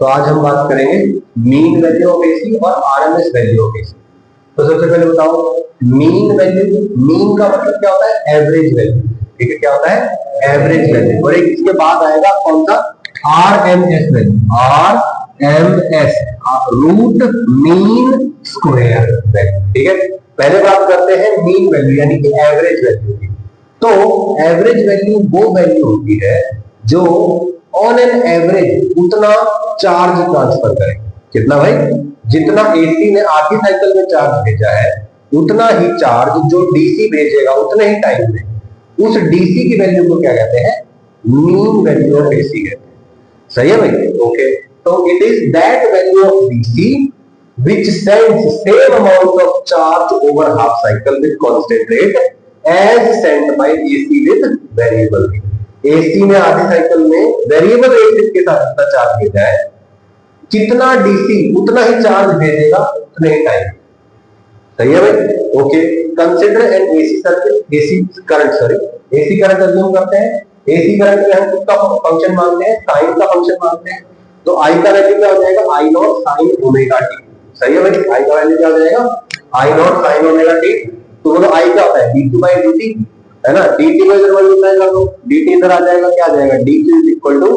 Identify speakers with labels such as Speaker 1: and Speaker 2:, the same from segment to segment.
Speaker 1: तो आज हम बात करेंगे मीन वैल्यू ऑफ एसी और आरएमएस वैल्यू ऑफ एसी। तो सबसे पहले बताओ मीन वैल्यू। मीन का मतलब क्या होता है? Average value. ठीक है, क्या होता है? Average value. और एक इसके बाद आएगा कौन सा? RMS value. RMS root mean square value. ठीक है, पहले बात करते हैं मीन वैल्यू यानी कि एवरेज वैल्यू की। तो एवरेज वैल्यू वो वैल्यू होती है जो ऑन एन एवरेज उतना चार्ज ट्रांसफर करे। कितना भाई? जितना एसी ने आधी साइकिल में चार्ज भेजा है उतना ही चार्ज जो डीसी भेजेगा उतने ही टाइम में, उस डीसी की वैल्यू को क्या कहते हैं? मीन वैल्यू ऑफ एसी कहते हैं। सही है भाई? ओके, तो it is that value of DC which sends same amount of charge over half cycle with constant rate as sent by AC with variable rate. AC ने आधी cycle में variable rate के साथ इतना चार्ज भेजा है, कितना डीसी उतना ही चार्ज भेजेगा उतने ही टाइम। सही है भाई? Okay, consider N AC circuit, AC current, sorry AC current assume करते हैं। एसी करंट में हम किसका फंक्शन मानते हैं? साइन का फंक्शन मानते हैं। तो आई का वैल्यू क्या हो जाएगा? आई नॉट साइन ओमेगा टी। सही है भाई? आई का वैल्यू क्या हो जाएगा? आई नॉट साइन ओमेगा टी। तो बोलो आई क्या होता है? डी2 बाई dt है ना। dt को इधर मल्टीप्लाई कर दो, dt इधर आ जाएगा, क्या आ जाएगा? dt is equal to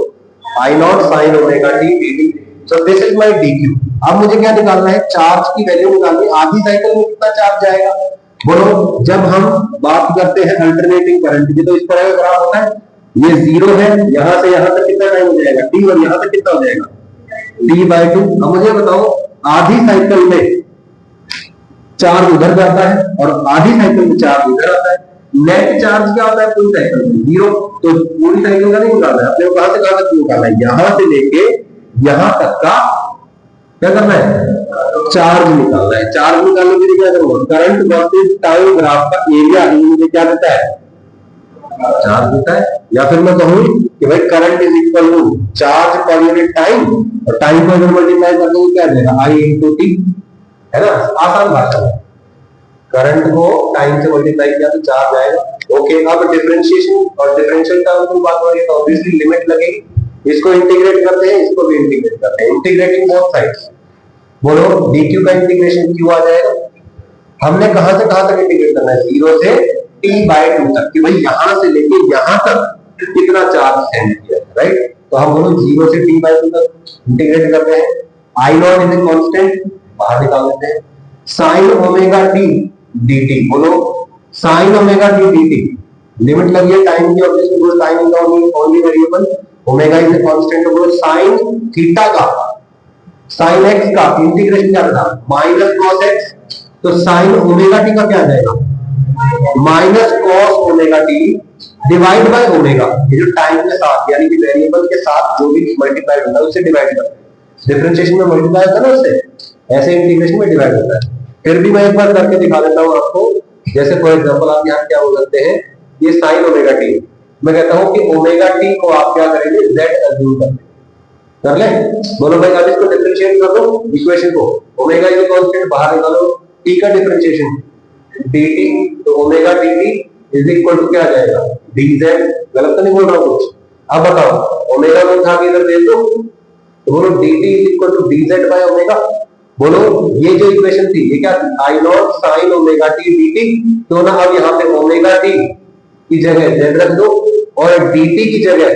Speaker 1: I not sine omega t dt। So this is my dq। अब मुझे क्या निकालना है? चार्ज की वैल्यू निकालनी है। आधी साइकिल में कितना चार्ज जाएगा? बोलो, जब हम बात करते हैं अल्टरनेटिंग करंट की तो इस तरह का ग्राफ होता है। ये जीरो है, यहां से यहां तक कितना टाइम हो जाएगा? t, और यहां तक कितना हो जाएगा? t/2। अब मुझे बताओ आधी साइकिल में चार्ज उधर जाता है और आधी साइकिल में चार्ज उधर आता है। नेट चार्ज क्या होता है पूरी साइकिल में? जीरो। तो पूरी साइकिल का नहीं निकालना है अपने को, कहां से कहां तक निकालना है? यहां से लेके यहां तक का क्या करना है? चार्ज निकालना है। चार्ज निकालने के लिए क्या करूंगा? करंट वर्सेस टाइम ग्राफ का एरिया मुझे क्या देता है? चार्ज देता है। या फिर मैं कहूं कि भाई current is equal to charge per unit time, और टाइम को अगर मल्टीप्लाई कर दूंगा क्या देगा? आई इंटू टी, है ना। आसान भाषा में करंट को टाइम से मल्टीप्लाई किया तो चार्ज आएगा। ओके, अब डिफरेंशिएशन और डिफरेंशियल टर्म की बात हो रही है तो ऑब्वियसली लिमिट लगेगी। इसको इंटीग्रेट करते हैं, इसको भी इंटीग्रेट करते हैं, इंटीग्रेटिंग बोथ साइड्स। बोलो dq का इंटीग्रेशन q आ जाएगा। हमने कहां से कहां तक इंटीग्रेट करना है? 0 से t/2 तक, कि भाई यहां से लेके यहां तक कितना चार्ज सेंड किया है, राइट। तो हम बोलो 0 से t/2 तक इंटीग्रेट करते हैं। आई नॉट इज ए कांस्टेंट, बाहर निकाल लेते हैं। sin ओमेगा t dt, बोलो sin omega t dt। Limit लगी है टाइम की, ऑब्वियसली बोलो time is only variable, omega is a constant. बोलो sin थीटा का, sin x का इंटीग्रेशन क्या था? Minus cos x। तो sin ओमेगा t का क्या आ जाएगा? Minus cos omega t divide by omega. ये जो टाइम के साथ यानी कि वेरिएबल के साथ जो भी मल्टीप्लाई होता है उससे डिवाइड करते हैं। डिफरेंशिएशन में मल्टीप्लाई होता है ना उससे, ऐसे इंटीग्रेशन में डिवाइड होता है। फिर भी मैं एक बार करके दिखा देता हूं आपको। जैसे फॉर एग्जांपल आप यहां क्या बोल सकते हैं? ये sin ओमेगा t, मैं कहता हूं कि ओमेगा t को आप क्या करेंगे? z अज्यूम कर ले। बोलो भाई अब इसको डिफरेंशिएट कर दो इक्वेशन को। ओमेगा इज कांस्टेंट बाहर निकालो, t का डिफरेंशिएशन dt, तो omega dt is equal to क्या आ जाएगा? dz। गलत तो नहीं बोल रहा हूं कुछ? अब बताओ ओमेगा को उठा के इधर दे दो, तो बोलो dt is equal to dz by omega. बोलो ये जो इक्वेशन थी ये क्या थी? I not sine omega t dt। तो ना अब यहां पे ओमेगा t की जगह z रख दो और dt की जगह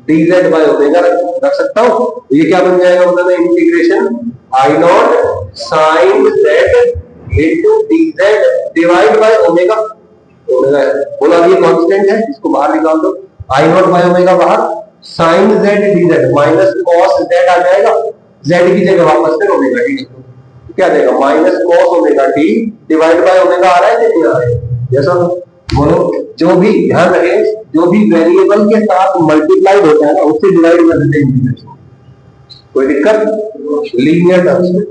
Speaker 1: dz बाय ओमेगा रख सकता हूं। ये क्या बन जाएगा? मतलब integration I not sine z into dz divide by omega. Omega बोला ये कांस्टेंट है, इसको बाहर निकाल दो। आई नॉट बाय ओमेगा बाहर, sine z dz minus cos z आ जाएगा। z की जगह वापस फिर ओमेगा t लिख दो, क्या देगा? Minus cos omega t divide by omega आ रहा है कि नहीं आ रहा है? जैसा बोलो जो भी ध्यान रहे, जो भी वेरिएबल के साथ मल्टीप्लाइड होता है ना उससे डिवाइड कर देते हैं इंटीग्रेशन। कोई दिक्कत? लीनियर टर्म्स में,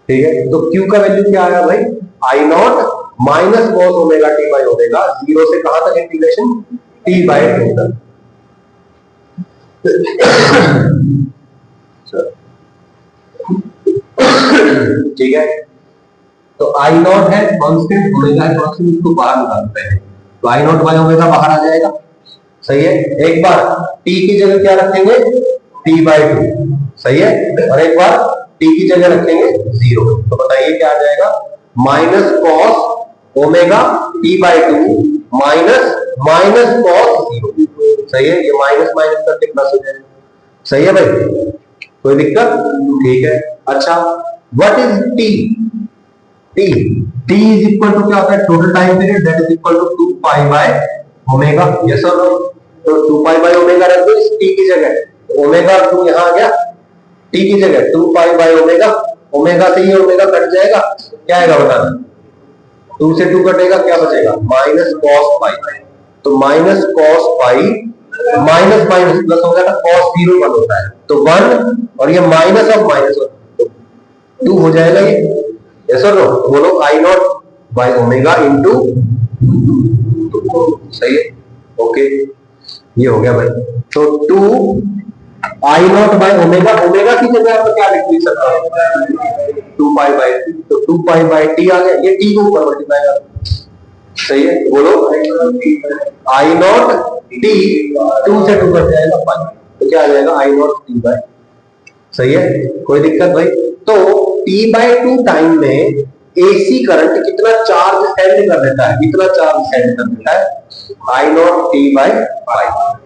Speaker 1: ठीक है। तो q का वैल्यू क्या आया भाई? I nought minus cos omega t by omega, 0 से कहां तक इंटीग्रेशन? t/2 तक। ठीक है, तो आई नॉट है कांस्टेंट, ओमेगा है कांस्टेंट, इसको बाहर निकालते हैं तो आई नॉट बाय ओमेगा बाहर आ जाएगा। सही है। एक बार t की जगह क्या रखेंगे? t/2, सही है। और एक बार t की जगह रखेंगे 0, तो बताइए क्या आ जाएगा, minus cos omega t/2 minus minus cos 0, सही है। ये माइनस माइनस करके प्लस हो जाएगा, सही है भाई, कोई दिक्कत, ठीक है। अच्छा, what is t? t t is equal to क्या होता है, total time period, that is equal to 2 pi by omega, yes और नो। तो 2 पाई बाय ओमेगा रख दो इस t की जगह, ओमेगा 2 यहां आ गया, t की जगह 2 पाई बाय ओमेगा, ओमेगा से ये ओमेगा कट जाएगा, क्या आएगा बताना, 2 से 2 कटेगा, क्या बचेगा, माइनस कॉस पाई। तो minus cos pi, minus minus plus हो जाएगा, कॉस 0 1 होता है, तो 1, और ये माइनस ऑफ माइनस 2 हो जाएगा ये, यस और नो। बोलो I not by omega into, सही है, ओके, ये हो गया भाई। तो 2 I not by omega, omega की जगह आप क्या लिख सकते हैं, 2 पाई बाय टी, तो 2 पाई बाय टी आ गया, ये टी को ऊपर मल्टीप्लाई कर, सही है। बोलो आई नॉट टी, 2 से 2 कट जाएगा पाई, तो क्या आ जाएगा, आई नॉट टी बाय, सही है, कोई दिक्कत भाई। तो t/2 टाइम में एसी करंट कितना चार्ज सेंड कर देता है, कितना चार्ज सेंड कर देता है, I not t/5,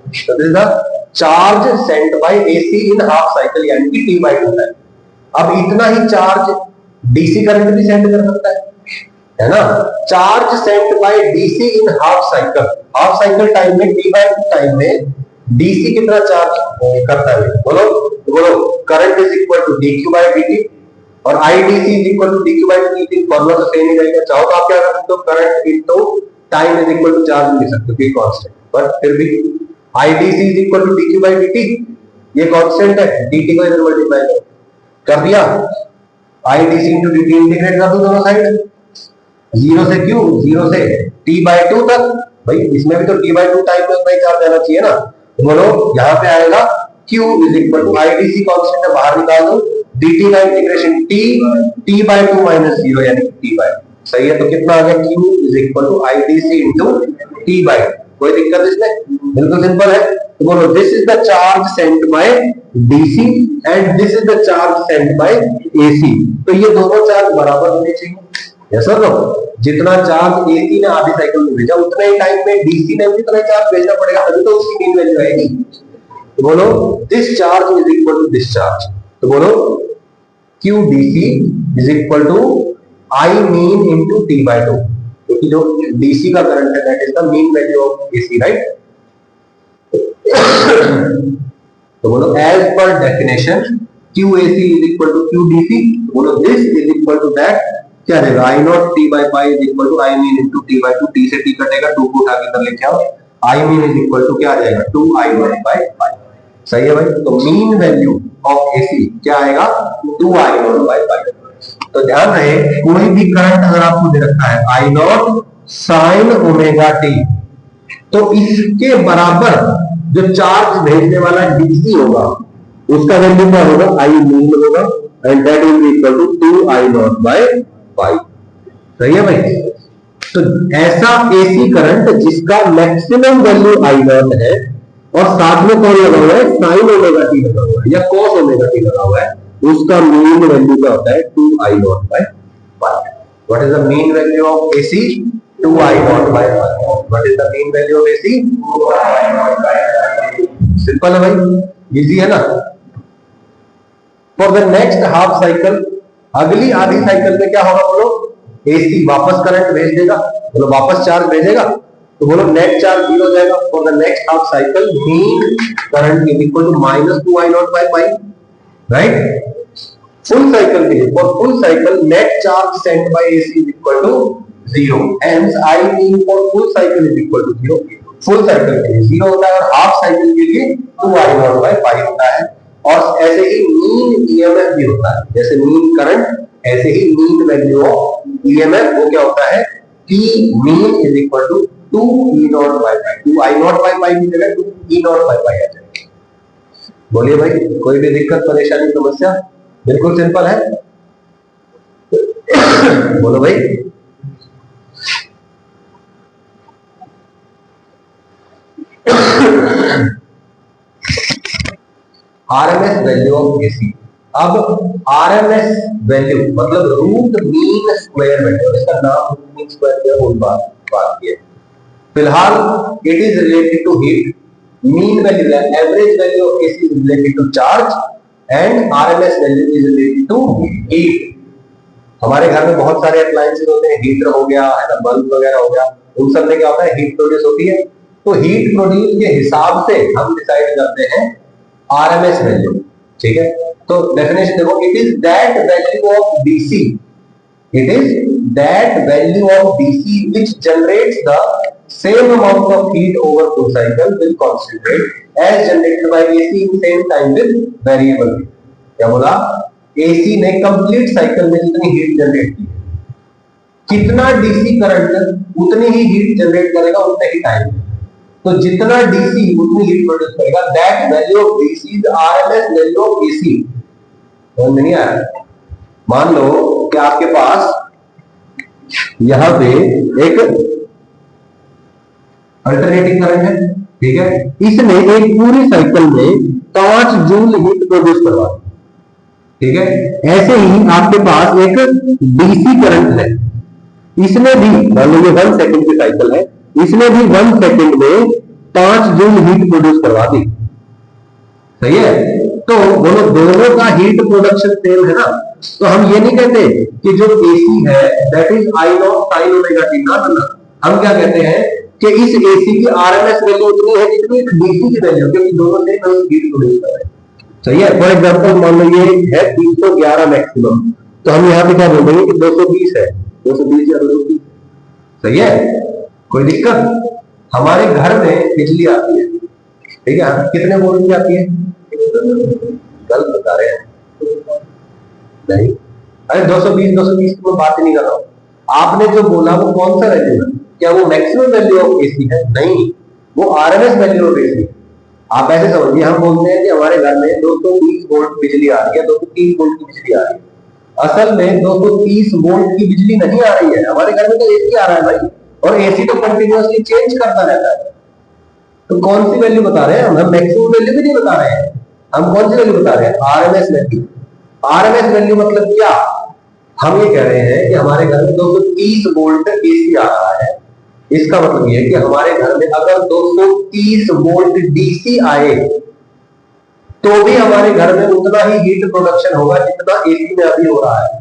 Speaker 1: this is the charge sent by AC in half cycle, यानी कि t/2 टाइम। अब इतना ही चार्ज डीसी करंट भी सेंड कर सकता है ना। Charge sent by DC in half cycle time में, t/2 टाइम में डीसी कितना चार्ज करता है, बोलो बोलो, current is equal to dq by dt, और idc is equal to dq by dt, formula तो सेम ही रहेगा। चाहो तो आप क्या कर सकते हो, current into time is equal to charge लिख सकते हो, कांस्टेंट, पर फिर भी idc is equal to dq by dt, ये कांस्टेंट है, dt को इधर मल्टीप्लाई कर दिया, idc इनटू dt इंटीग्रेट कर दो दोनों साइड, 0 से q, 0 से t/2 तक, भाई इसमें भी तो t/2 टाइम में उतना ही चार्ज आना चाहिए ना। तो बोलो यहां पे आएगा q is equal to idc constant है, बाहर निकाल दो, dt का इंटीग्रेशन t/2 माइनस 0 यानी t/2, सही है। तो कितना आ गया, q is equal to idc into t/2, कोई दिक्कत इसमें, बिल्कुल सिंपल है। तो बोलो this is the charge sent by DC and this is the charge sent by AC, तो ये दोनों चार्ज बराबर होने चाहिए, यस और नो। जितना चार्ज एसी ने आधी साइकिल में भेजा, उतने ही टाइम में डीसी ने भी उतना ही चार्ज भेजना पड़ेगा, तभी तो उसकी मीन वैल्यू आएगी। तो बोलो this charge is equal to this charge, तो बोलो Q DC is equal to I mean into t/2, क्योंकि जो डीसी का करंट है that is the mean value of AC, right. तो बोलो as per definition Q AC is equal to Q DC, बोलो this is equal to that, क्या रहेगा, I nought t/5 is equal to I mean into t/2, t से t कटेगा, 2 को उठा के इधर लेके आओ, I mean is equal to क्या आ जाएगा, 2 आई नॉट बाय 5, सही है भाई। तो मीन वैल्यू ऑफ एसी क्या आएगा, 2 आई नॉट बाय 5। तो ध्यान रहे, कोई भी करंट अगर आपको दे रखा है आई नॉट साइन ओमेगा टी, तो इसके बराबर जो चार्ज भेजने वाला डीसी होगा उसका वैल्यू क्या होगा, आई मीन होगा, and that will be equal to 2 I not by 5, सही है भाई। तो ऐसा एसी करंट जिसका मैक्सिमम वैल्यू आई नॉट है और साथ में कौन लगा हुआ है, साइन ओमेगा टी लगा हुआ है या कॉस ओमेगा टी लगा हुआ है, उसका मीन वैल्यू क्या होता है, 2 I not by 5। What is the mean value of AC, 2 I not by 5। What is the mean value of AC, 2 I not by 5। Simple है भाई, इजी है ना। For the next half cycle, अगली आधी cycle में क्या होगा, बोलो एसी वापस करंट भेज देगा, बोलो वापस चार्ज भेजेगा, तो बोलो नेट चार्ज 0 हो जाएगा। For the next half cycle mean current is equal to minus 2 I not by 5, right. Full cycle के लिए, for full cycle net charge sent by AC is equal to 0, hence I mean for full cycle is equal to 0। Full cycle के लिए 0 होता है और half cycle के लिए 2 I not by 5 होता है। और ऐसे ही मीन ईएमएफ भी होता है, जैसे मीन करंट ऐसे ही मीन वैल्यू ऑफ ईएमएफ वो क्या होता है, P mean is equal to 2 E naught by 5, 2 I not by 5 की जगह 2 ई नॉट बाय 5 आ जाएगा। बोलिए भाई, कोई भी दिक्कत परेशानी समस्या, बिल्कुल सिंपल है। बोलो भाई, आरएमएस वैल्यू ऑफ एसी। अब आरएमएस वैल्यू मतलब रूट मीन स्क्वायर वैल्यू, इसका नाम रूट मीन स्क्वायर क्या है, बात की है। फिलहाल it is related to heat, mean value average value of AC is related to charge and RMS value is related to heat. हमारे घर में बहुत सारे अप्लायंसेस होते हैं, हीटर हो गया है ना, बल्ब वगैरह हो गया, उन सब में क्या होता है, हीट प्रोड्यूस होती है। तो हीट प्रोड्यूस के हिसाब से हम डिसाइड करते हैं आरएमएस वैल्यू। ठीक है, तो डेफिनेशन देखो, it is that value of DC, it is that value of DC which generates the same amount of heat over full cycle will concentrate as generated by AC in same time with variable heat। क्या बोला, AC ने complete cycle में जितनी heat generate की, कितना DC current उतनी ही heat generate करेगा उतने ही टाइम। तो जितना डीसी उतनी हीट प्रोड्यूस करेगा, that value of DC is RMS value of AC. समझ में नहीं आया? मान लो कि आपके पास यहां पे एक अल्टरनेटिंग करंट है, ठीक है, इसने एक पूरी साइकिल में 5 जूल हीट प्रोड्यूस करवा दी। ठीक है, ऐसे ही आपके पास एक डीसी करंट है, इसने भी मान लो ये 1 सेकंड की साइकिल है, इसने भी 1 सेकंड में 5 जूल हीट प्रोड्यूस करवा दी। सही है, तो बोलो दोनों का हीट प्रोडक्शन सेम है ना, तो हम ये नहीं कहते कि जो एसी है that is I not sine omega T, ना, हम क्या कहते हैं कि इस एसी की आरएमएस वैल्यू उतनी है जितनी डीसी की वैल्यू, क्योंकि दोनों से हीट प्रोड्यूस कर रहे हैं। सही है, फॉर एग्जांपल मान लो ये है 311 मैक्सिमम, तो हम यहाँ पे क्या बोल देंगे कि 220 है, 220 या 230। सही है, कोई दिक्कत? हमारे घर में बिजली आती है, ठीक है, कितने वोल्ट की आती है? गलत बता रहे हैं, नहीं, अरे 220 220 की मैं बात ही नहीं कर रहा हूं। आपने जो बोला वो कौन सा वैल्यू है? क्या वो मैक्सिमम वैल्यू ऑफ एसी है? नहीं, वो आरएमएस वैल्यू ऑफ एसी। आप ऐसे समझिए, हम बोलते हैं कि हमारे घर में 220 वोल्ट बिजली आ रही है, 230 वोल्ट की बिजली आ रही है। असल में 230 वोल्ट की बिजली नहीं आ रही है, हमारे घर में तो एसी आ रहा है भाई, और एसी तो कंटिन्यूअसली चेंज करता रहता है। तो कौन सी वैल्यू बता रहे हैं हम? मैक्सिमम वैल्यू भी नहीं बता रहे हैं, हम कौन सी वैल्यू बता रहे हैं? RMS value. आरएमएस वैल्यू मतलब क्या? हम ये कह रहे हैं कि हमारे घर में 230 वोल्ट एसी आ रहा है, इसका मतलब ये है कि हमारे घर में अगर 230 वोल्ट डीसी आए तो भी हमारे घर में उतना ही हीट प्रोडक्शन होगा जितना एसी में अभी हो रहा है।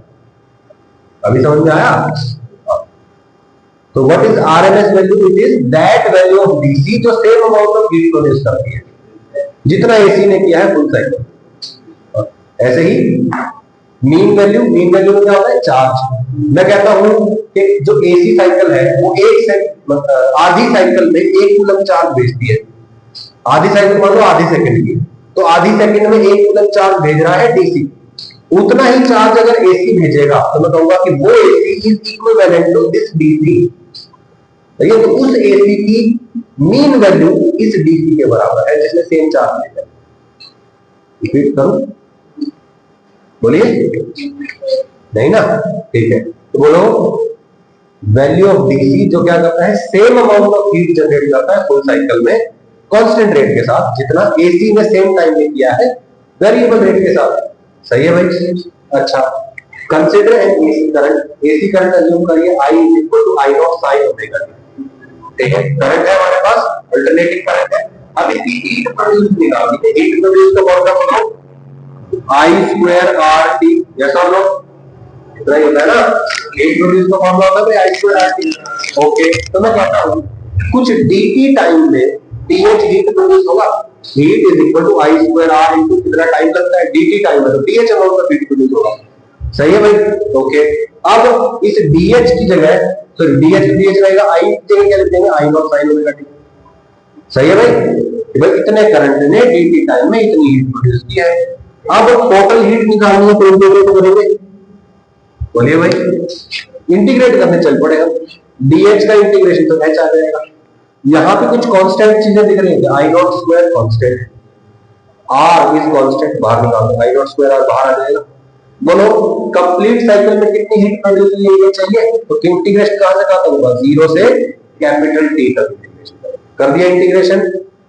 Speaker 1: अभी समझ में आया? तो what is RMS value? It is that value of DC जो same amount of heat produce करती है जितना एसी ने किया है फुल साइकिल। ऐसे ही मीन वैल्यू में क्या होता है? चार्ज। मैं कहता हूं कि जो एसी साइकिल है वो आधी साइकिल में 1 कूलम चार्ज भेजती है। आधी साइकिल मान लो आधी सेकंड की, तो आधी सेकंड में 1 कूलम चार्ज भेज रहा है डीसी। उतना ही चार्ज अगर एसी भेजेगा तो मैं कहूंगा कि वो AC is equivalent to this DC. तो उस एसी की मीन वैल्यू इस डीसी के बराबर है जिसने सेम चार्ज भेजा। रिपीट करूं? बोलिए, नहीं ना? ठीक है, तो बोलो वैल्यू ऑफ डीसी जो क्या करता है? Same amount of heat generate करता है फुल साइकिल में कांस्टेंट रेट के साथ जितना एसी ने सेम टाइम में किया है वेरिएबल रेट के साथ। सही है भाई? अच्छा, consider an AC current. AC current assume करिए I is equal to I naught sine omega t. ठीक है, करंट है हमारे पास, अल्टरनेटिंग करंट है। अब इसकी हीट प्रोड्यूस निकालनी है। हीट प्रोड्यूस का फॉर्मूला बोलो I square R T. Yes और नो? इतना ही होता है ना? हीट प्रोड्यूस का फॉर्मूला होता है I square R t. Okay, तो मैं कहता हूं कुछ dt टाइम में dh हीट प्रोड्यूस होगा। Heat is equal to I square R into कितना टाइम लगता है dt टाइम में, तो dh amount of heat produce होगा। सही है भाई? ओके, अब इस dh की जगह सॉरी dh रहेगा, I की जगह क्या लिख देंगे? I naught sine omega T. सही है भाई? इतने करंट ने dt टाइम में इतनी हीट प्रोड्यूस की है। अब टोटल हीट निकालनी है तो इंटीग्रेट करेंगे। बोलिए भाई, इंटीग्रेट करने चल पड़ेगा। dh का इंटीग्रेशन तो h आ जाएगा। यहां पे कुछ कांस्टेंट चीजें दिख रही हैं, I not square constant, r is constant, बाहर निकाल दो, I नॉट स्क्वायर r बाहर आ जाएगा। बोलो कंप्लीट साइकिल में कितनी हीट प्रोड्यूस की है ये चाहिए, तो इंटीग्रेशन कहां से कहां तक होगा? 0 से कैपिटल T तक इंटीग्रेशन कर दिया इंटीग्रेशन।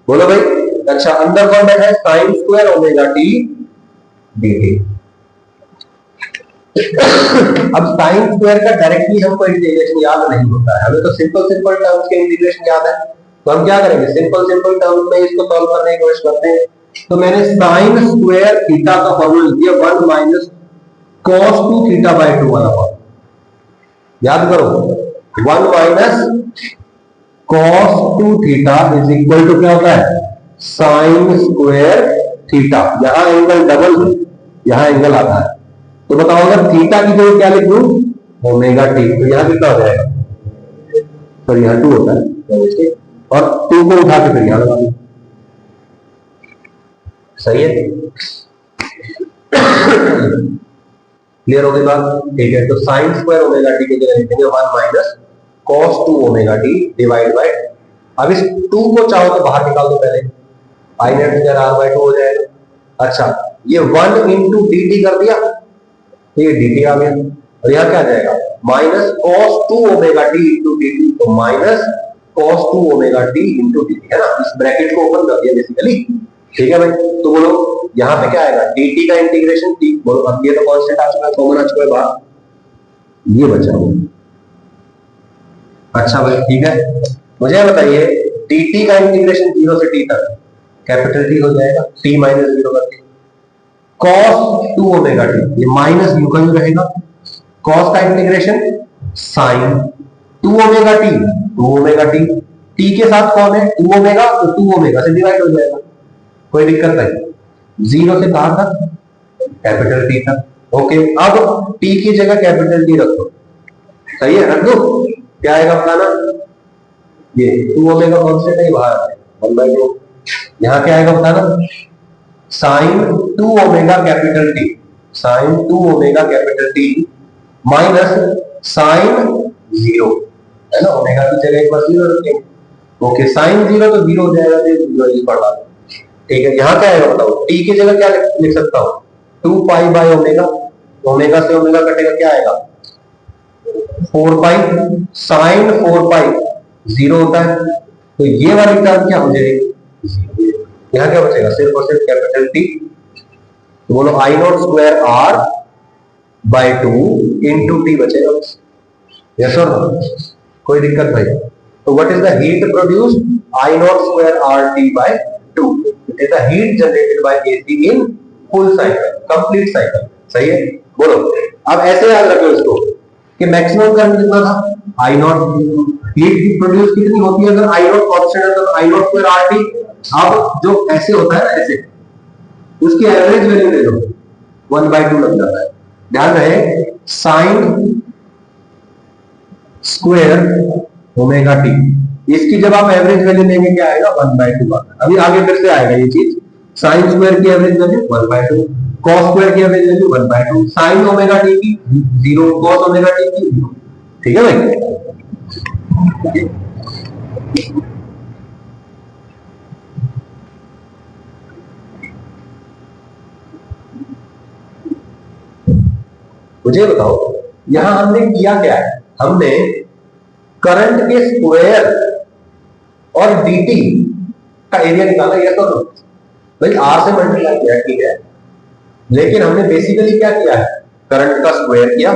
Speaker 1: बोलो भाई, अच्छा अंदर कौन बैठा है, sine square omega t dt। अब साइन स्क्वायर का डायरेक्टली हमको इंटीग्रेशन याद नहीं होता है, हमें तो सिंपल सिंपल टर्म्स के इंटीग्रेशन याद है। तो हम क्या करेंगे, सिंपल सिंपल टर्म्स में इसको सॉल्व करने की कोशिश करते हैं। तो मैंने साइन स्क्वायर थीटा का फॉर्मूला लिख दिया 1 माइनस cos 2 थीटा बाय 2 वाला फॉर्मूला याद करो। 1 minus cos 2 theta is equal to क्या होता है, साइन स्क्वायर थीटा। यहां एंगल डबल है, यहां एंगल आता है। तो बताओ अगर थीटा की जगह क्या लिख दूं, ओमेगा टी, तो यहां कितना हो जाएगा, तो यहां 2 होता है और 2 को उठा के फिर यहां लगा दो, सही है। क्लियर हो गई बात, ठीक है। तो साइन स्क्वायर ओमेगा टी की जगह लिखेंगे 1 minus cos 2 omega t divide bye, अब इस 2 को चाहो तो बाहर निकाल दो पहले, आई नेट स्क्वायर आर बाय 2 हो जाएगा। अच्छा ये 1 इंटू डी टी कर दिया, ये dt आ गया, और यहां क्या आ जाएगा, minus cos 2 omega t into dt, तो minus cos 2 omega t into dt है ना, इस ब्रैकेट को ओपन कर दिया बेसिकली, ठीक है भाई। तो बोलो यहां पे क्या आएगा, dt का इंटीग्रेशन t, बोलो अब ये तो कांस्टेंट आ चुका है, कॉमन आ चुका है बाहर, ये बचा हुआ। अच्छा भाई ठीक है, मुझे बताइए dt का इंटीग्रेशन 0 से t तक कैपिटल T हो जाएगा, t माइनस 0 करके cos 2 ओमेगा टी, ये माइनस यू का यू रहेगा, cos का integration sin 2 omega T, 2 omega T, t के साथ कौन है 2 ओमेगा, तो 2 ओमेगा से डिवाइड हो जाएगा, कोई दिक्कत नहीं। 0 से कहां तक, कैपिटल T तक, ओके। अब t की जगह कैपिटल T रख दो, सही है, रख दो, क्या आएगा बताना, ये 2 ओमेगा कांस्टेंट है बाहर 1/2, यहां क्या आएगा बताना, sine 2 omega capital T, sine 2 omega capital T minus sine 0 है ना, ओमेगा की जगह एक बार 0 रखेंगे, ओके। साइन 0 तो 0 हो जाएगा, तो 0 ही पढ़ा, ठीक है। यहां क्या आएगा बताओ, टी की जगह क्या लिख सकता हूं, 2 पाई बाय ओमेगा, ओमेगा से ओमेगा कटेगा, क्या आएगा 4 पाई, साइन 4 पाई 0 होता है, तो ये वाली टर्म क्या हो जाएगी, यहां क्या बचेगा, सिर्फ और सिर्फ कैपिटल टी, तो बोलो I nought square R by 2 into T बचेगा, यस और नो, कोई दिक्कत भाई। तो what is the heat produced, I nought square R T by 2, it is the heat generated by AC in full cycle, complete cycle, सही है। बोलो अब ऐसे याद रखो इसको कि मैक्सिमम करंट कितना था, आई नॉट, हीट प्रोड्यूस कितनी होती है अगर आई नॉट कांस्टेंट है, तो आई नॉट स्क्वायर आर टी। अब जो ऐसे होता है ना, ऐसे उसकी एवरेज वैल्यू ले लो, 1/2 लग जाता है, ध्यान रहे, साइन स्क्वायर ओमेगा टी, इसकी जब आप एवरेज वैल्यू लेंगे क्या आएगा, 1/2 आता है। अभी आगे फिर से आएगा ये चीज, साइन स्क्वायर की एवरेज वैल्यू 1/2, कॉस स्क्वायर की average value 1/2, sign omega T की 0, कॉस ओमेगा टी की 0, ठीक है भाई। मुझे बताओ यहां हमने किया क्या है, हमने करंट के स्क्वायर और dt का एरिया निकाला, ये तो भाई r से मल्टीप्लाई किया, ठीक है, लेकिन हमने बेसिकली क्या किया है, करंट का स्क्वायर किया,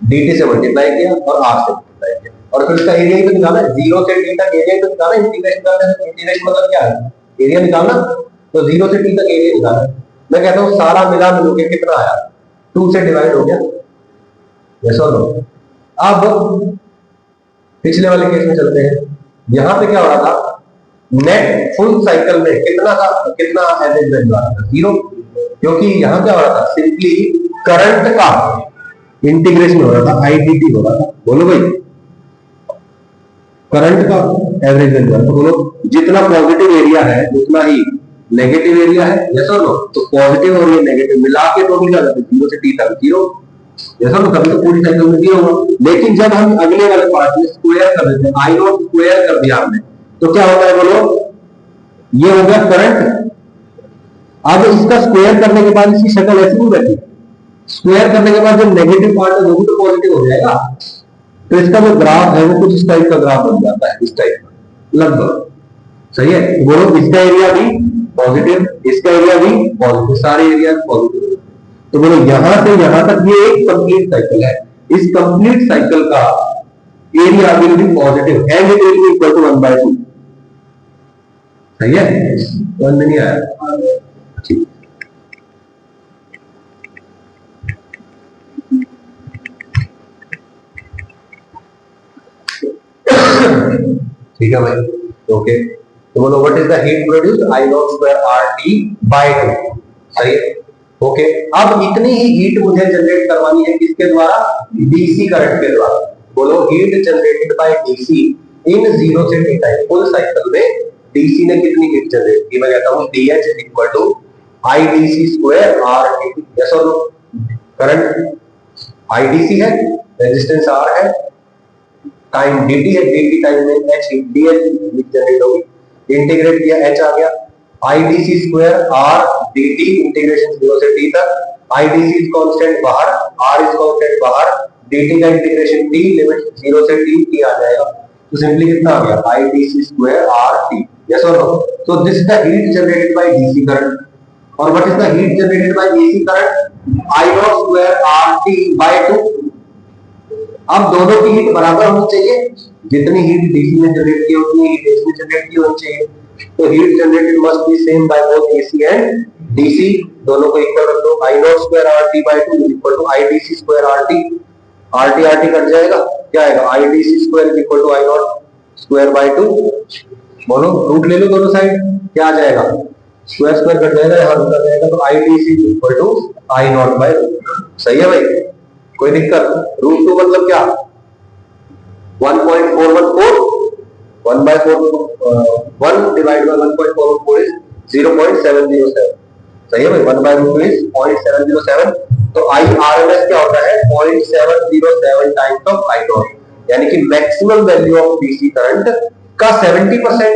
Speaker 1: dt से मल्टीप्लाई किया और r से मल्टीप्लाई किया, और फिर उसका एरिया ही तो निकाला, 0 से t तक एरिया ही तो निकाला, इंटीग्रेशन करने से इंटीग्रेशन मतलब क्या है, एरिया निकालना, तो 0 से t तक एरिया निकाला। मैं कहता हूं सारा मिला मिलू के कितना आया, 2 से डिवाइड हो गया, यस और नो। अब पिछले वाले केस में चलते हैं, यहां पे क्या हो रहा था, नेट फुल साइकिल में कितना था, कितना एवरेज वैल्यू आ रहा था, 0, क्योंकि यहां क्या हो रहा था, सिंपली करंट का इंटीग्रेशन हो रहा था, आई डी टी हो रहा था, बोलो भाई करंट का एवरेज वैल्यू, तो बोलो जितना पॉजिटिव एरिया है उतना ही नेगेटिव एरिया है, यस और नो। तो पॉजिटिव और ये नेगेटिव मिला के टोटल क्या करते, 0 से t तक 0, यस और नो, तभी तो पूरी साइकिल में 0 होगा। लेकिन जब हम अगले वाले पार्ट में स्क्वायर कर देते हैं, आई नॉट स्क्वायर कर दिया हमने, तो क्या होता है बोलो, ये हो गया करंट। अब इसका स्क्वायर करने के बाद इसकी शक्ल ऐसी नहीं रहती, स्क्वायर करने के बाद जो नेगेटिव पार्ट है वो भी तो पॉजिटिव हो जाएगा, तो इसका जो ग्राफ है वो कुछ इस टाइप का ग्राफ बन जाता है, इस टाइप का लगभग, सही है, तो बोलो इसका एरिया भी पॉजिटिव, इसका एरिया भी पॉजिटिव, सारे एरिया पॉजिटिव। तो बोलो यहां से यहां तक ये एक कंप्लीट साइकिल है, इस कंप्लीट साइकिल का area will be positive and it will be equal to 1/2। सही है, समझ में नहीं आया? ठीक, ठीक है भाई, ओके। तो बोलो what is the heat produced, I not square RT by 2। सही है, ओके। अब इतनी ही हीट मुझे जनरेट करवानी है किसके द्वारा, डीसी करंट के द्वारा। बोलो heat generated by DC in 0 से t टाइम, फुल साइकिल में डीसी ने कितनी हीट जनरेट की, मैं कहता हूं DH equal to IDC square RT। Yes और नो, करंट IDC है, रेजिस्टेंस R है, टाइम dt है, dt टाइम में h dh जनरेट होगी, इंटीग्रेट किया h आ गया, IDC square r dt integration 0 से t तक, IDC इज कांस्टेंट बाहर, r इज कांस्टेंट बाहर, dt का इंटीग्रेशन t लिमिट 0 से t आ जाएगा, तो सिंपली कितना आ गया IDC स्क्वायर RT। यस और no, so this is the heat generated by DC current. और what is the heat generated by AC current, I not square RT by 2। अब दोनों की हीट बराबर होनी चाहिए, जितनी हीट डीसी में जनरेट की उतनी हीट एसी में जनरेट की होनी चाहिए, तो heat generated must be same by both AC and DC, दोनों को इक्वल रख दो। I not square RT by 2 equal to IDC square RT, RT RT cut जाएगा, क्या आएगा IDC square equal to I not square by 2। बोलो root ले लो दोनों साइड, क्या आ जाएगा, स्क्वायर स्क्वायर कट जाएगा, यहां रूट आ जाएगा, तो IDC equal to I naught by 2। सही है भाई, कोई दिक्कत? रूट 2 मतलब क्या, 1.414, 1 डिवाइड बाय 1.414 इज 0.707। सही है भाई, 1/2 इज 0.707। तो IRMS क्या होता है, 0.707 टाइम्स ऑफ I नॉट, यानी कि maximum value of DC current का 70%,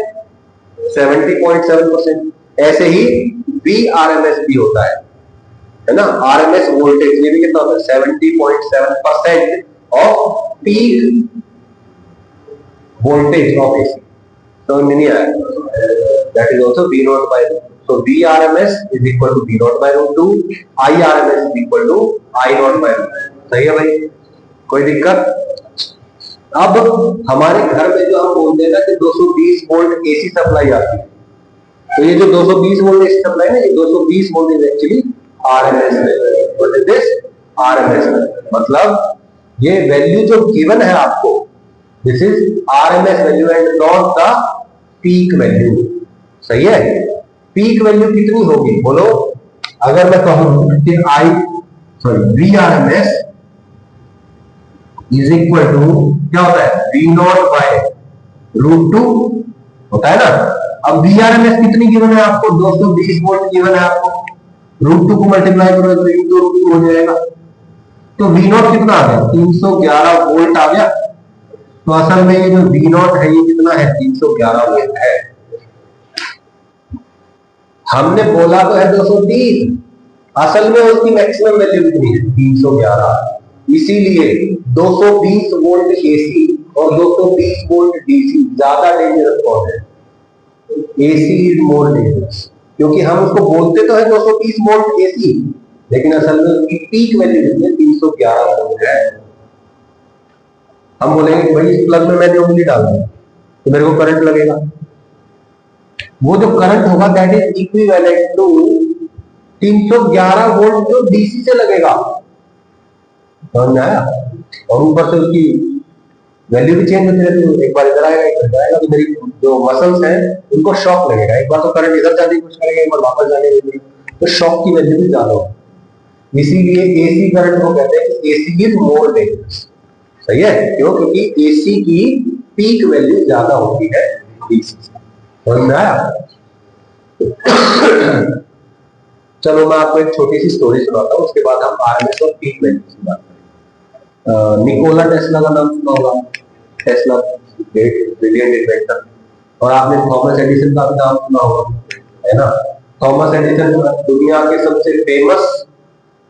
Speaker 1: 70.7%। ऐसे ही VRMS भी होता है ना, RMS वोल्टेज, ये भी कितना होता है, 70.7% of peak voltage of AC. तो नहीं आया, that is also V naught by root. So VRMS is equal to V naught by root 2, IRMS is equal to I naught by root. सही है भाई, कोई दिक्कत? अब हमारे घर में जो हम बोलते हैं ना कि 220 वोल्ट एसी सप्लाई आती है, तो ये जो 220 वोल्ट एसी सप्लाई है ना, ये 220 volt is actually RMS value. What is this, RMS value, मतलब ये वैल्यू जो गिवन है आपको, this is RMS value and not the peak value. सही है, पीक वैल्यू कितनी होगी बोलो, अगर मैं कहूं कि VRMS इज इक्वल टू क्या होता है, V नॉट बाय रूट 2 होता है ना। अब VRMS कितनी गिवन है आपको, 220 वोल्ट गिवन है आपको, रूट 2 को मल्टीप्लाई करो तो इंटू रूट 2 हो जाएगा, तो V नॉट कितना आ गया, 311 वोल्ट आ गया। तो असल में ये जो V नॉट है ये कितना है, 311 वोल्ट है। हमने बोला तो है 230, असल में उसकी मैक्सिमम वैल्यू कितनी है, 311। इसीलिए 220 वोल्ट एसी और 220 वोल्ट डीसी ज्यादा डेंजरस कौन है, एसी इज मोर डेंजरस, क्योंकि हम उसको बोलते तो है 220 वोल्ट एसी, लेकिन असल में उसकी पीक वैल्यू कितनी है, 311 वोल्ट है। हम बोलेंगे भाई इस प्लग में मैंने उंगली डाल दी तो मेरे को करंट लगेगा, वो जो करंट होगा that is equivalent to 311 volt जो डीसी से लगेगा। समझ में आया? और ऊपर से उसकी वैल्यू भी चेंज होती रहती है, एक बार इधर आएगा एक बार जाएगा, तो मेरी जो मसल्स हैं उनको शॉक लगेगा, एक बार तो करंट इधर जाने की कोशिश करेगा, एक बार वापस जाने की कोशिश, तो शॉक की वैल्यू भी ज्यादा होगी। इसीलिए एसी करंट को कहते हैं कि एसी इज मोर डेंजरस। सही है, क्यों? क्योंकि एसी की पीक वैल्यू ज्यादा होती है डीसी से। समझ में आया? चलो मैं आपको एक छोटी सी स्टोरी सुनाता हूँ, उसके बाद हम आरएमएस और पीक वैल्यू की बात करेंगे। निकोला टेस्ला का नाम सुना होगा, टेस्ला ग्रेट ब्रिलियंट इन्वेंटर, और आपने थॉमस एडिसन का भी नाम सुना होगा, है ना। थॉमस एडिसन दुनिया के सबसे फेमस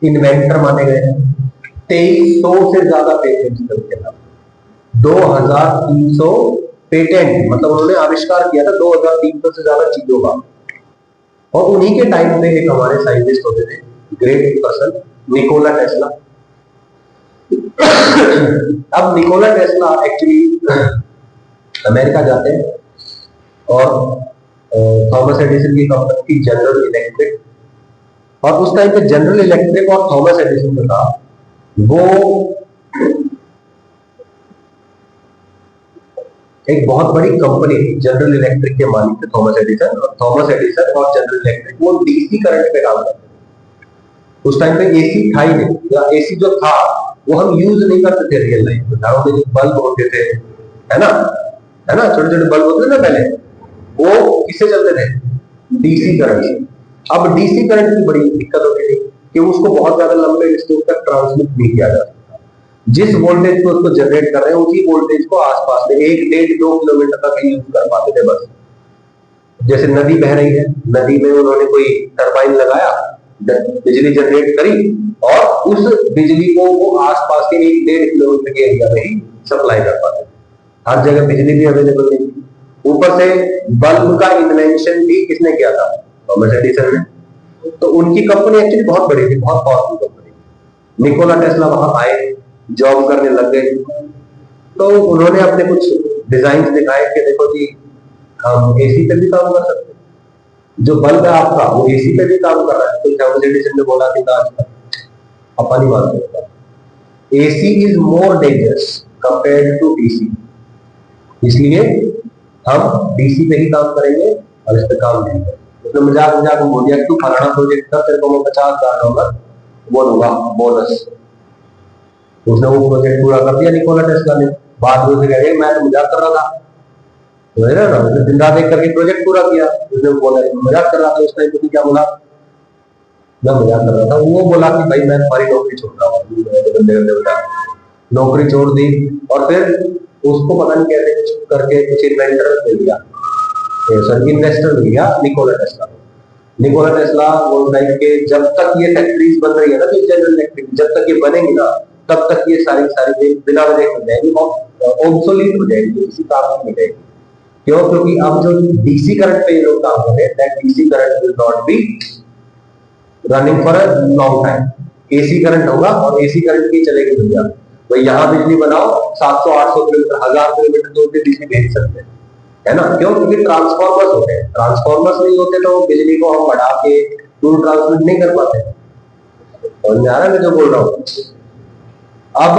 Speaker 1: इन्वेंटर माने गए हैं, 2300 से ज्यादा पेटेंट्स करके नाम, 2300 पेटेंट, मतलब उन्होंने आविष्कार किया था 2300 से ज्यादा चीजों का। और उन्हीं के टाइम पे एक हमारे साइंटिस्ट होते थे, ग्रेट पर्सन, निकोला टेस्ला। अब निकोला टेस्ला एक्चुअली अमेरिका जाते हैं और थॉमस एडिसन की कंपनी थी जनरल इलेक्ट्रिक, और उस टाइम पे जनरल इलेक्ट्रिक और थॉमस एडिसन जो था वो एक बहुत बड़ी कंपनी थी। जनरल इलेक्ट्रिक के मालिक थे थॉमस एडिसन, और थॉमस एडिसन और जनरल इलेक्ट्रिक वो डीसी करंट पे काम करते थे। उस टाइम पे एसी था ही नहीं, या एसी जो था वो हम यूज नहीं करते थे रियल लाइफ में। घरों में जो बल्ब होते थे, है ना, छोटे छोटे बल्ब होते थे ना पहले, वो किससे चलते थे? डीसी करंट से। अब डीसी करंट की बड़ी दिक्कत होती थी कि उसको बहुत ज्यादा लंबे डिस्टेंस तक ट्रांसमिट नहीं किया जा सकता। जिस वोल्टेज को उसको जनरेट कर रहे हैं उसी वोल्टेज को आसपास में 1-1.5-2 किलोमीटर तक यूज कर पाते थे बस। जैसे नदी बह रही है, नदी में उन्होंने कोई टरबाइन लगाया, बिजली जनरेट करी, और उस बिजली को वो आसपास के 1-1.5 किलोमीटर के एरिया में ही सप्लाई कर पाते थे। हर जगह बिजली भी अवेलेबल नहीं थी। ऊपर से बल्ब का इन्वेंशन भी किसने किया था? थॉमस एडिसन ने। तो उनकी कंपनी एक्चुअली बहुत बड़ी थी, बहुत पावरफुल कंपनी। निकोला टेस्ला वहां आए, जॉब करने लग गए, तो उन्होंने अपने कुछ डिजाइन दिखाए कि देखो जी, हम एसी पे भी काम कर सकते हैं, जो बल्ब है आपका वो एसी पे भी काम कर रहा है। तो थॉमस एडिसन ने बोला कि ना, अपन नहीं मान सकते, AC is more dangerous compared to DC, इसलिए हम डीसी पे ही काम करेंगे और इस पे काम नहीं करेंगे। उसने मजाक मजाक में बोल दिया कि तू फलाना प्रोजेक्ट कर, तेरे को मैं $50,000 वो दूंगा बोनस। उसने वो प्रोजेक्ट पूरा कर दिया निकोला टेस्ला ने। बाद में उसे कह रहे मैं तो मजाक कर रहा था, तो है ना, उसने दिन रात एक करके प्रोजेक्ट पूरा किया। उसने बोला मजाक कर रहा था, उस टाइम पे क्या बोला? मैं मजाक कर रहा था। वो बोला कि भाई मैं तुम्हारी नौकरी छोड़ रहा हूँ, नौकरी छोड़ दी। और फिर उसको पता नहीं कैसे करके कुछ इन्वेंटर मिल गया, सर इन्वेस्टर मिल गया निकोला टेस्ला। निकोला टेस्ला बोल रहा है कि जब तक ये फैक्ट्रीज बन रही है ना, जनरल इलेक्ट्रिक, जब तक ये बनेंगी ना, तब तक ये सारी बिना वजह हो जाएगी और ऑब्सोलीट हो जाएगी, किसी काम नहीं मिलेगी। क्यों? क्योंकि अब जो डीसी करंट पे ये लोग काम कर रहे हैं, that DC current will not be running for a long time. AC current होगा और एसी करंट की चलेगी दुनिया। तो यहाँ बिजली बनाओ 700-800 किलोमीटर, 1000 किलोमीटर दूर पे बिजली भेज सकते हैं, है ना। क्यों? क्योंकि ट्रांसफॉर्मर्स होते हैं, ट्रांसफॉर्मर्स नहीं होते तो बिजली को हम बढ़ा के दूर ट्रांसमिट नहीं कर पाते। और जा रहा है मैं जो बोल रहा हूँ। अब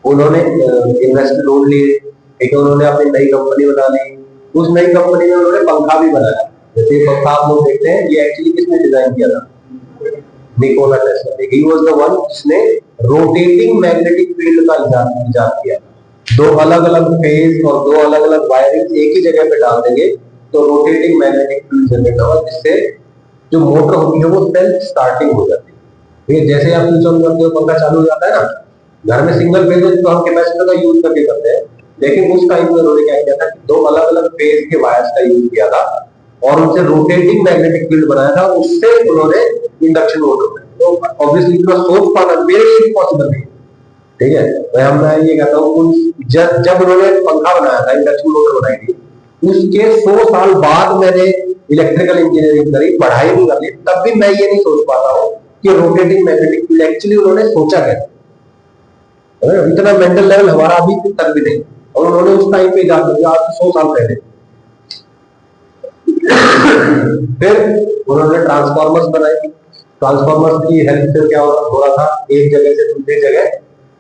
Speaker 1: उन्होंने इन्वेस्ट लोन लिए, एक उन्होंने अपनी नई कंपनी बना ली। उस नई कंपनी में उन्होंने पंखा भी बनाया। जैसे पंखा आप लोग देखते हैं, ये एक्चुअली किसने डिजाइन किया था? Nikola Tesla. He was the one जिसने रोटेटिंग मैग्नेटिक फील्ड का इजाद किया। दो अलग अलग फेज और दो अलग अलग वायरिंग एक ही जगह पे डाल देंगे तो रोटेटिंग मैग्नेटिक फील्ड जनरेट होगा, जिससे जो मोटर होती है वो सेल्फ स्टार्टिंग हो जाती है। ठीक है, जैसे आप स्विच ऑन करते हो पंखा चालू हो जाता है ना। घर में सिंगल फेज तो हम कैपेसिटर का यूज करके करते हैं, लेकिन उस टाइम में उन्होंने क्या किया था कि दो अलग अलग फेज के वायर्स का यूज किया था और उनसे रोटेटिंग मैग्नेटिक फील्ड बनाया था। उससे उन्होंने इंडक्शन मोटर, तो ऑब्वियसली इतना सोच पाना मेरे लिए पॉसिबल नहीं। ठीक है, मैं ये कहता हूँ जब उन्होंने पंखा बनाया था, इंडक्शन मोटर बनाई थी, उसके 100 साल बाद मैंने इलेक्ट्रिकल इंजीनियरिंग करी, पढ़ाई भी कर ली, तब भी मैं ये नहीं सोच पाता हूँ कि रोटेटिंग मैग्नेटिक फील्ड एक्चुअली उन्होंने सोचा कैसे। इतना मेंटल लेवल हमारा अभी तक भी नहीं, और उन्होंने उस टाइम पे इजाद किया, आज 100 साल पहले। फिर उन्होंने ट्रांसफॉर्मर्स बनाए। ट्रांसफॉर्मर्स की हेल्प से क्या हो रहा था, एक जगह से दूसरी जगह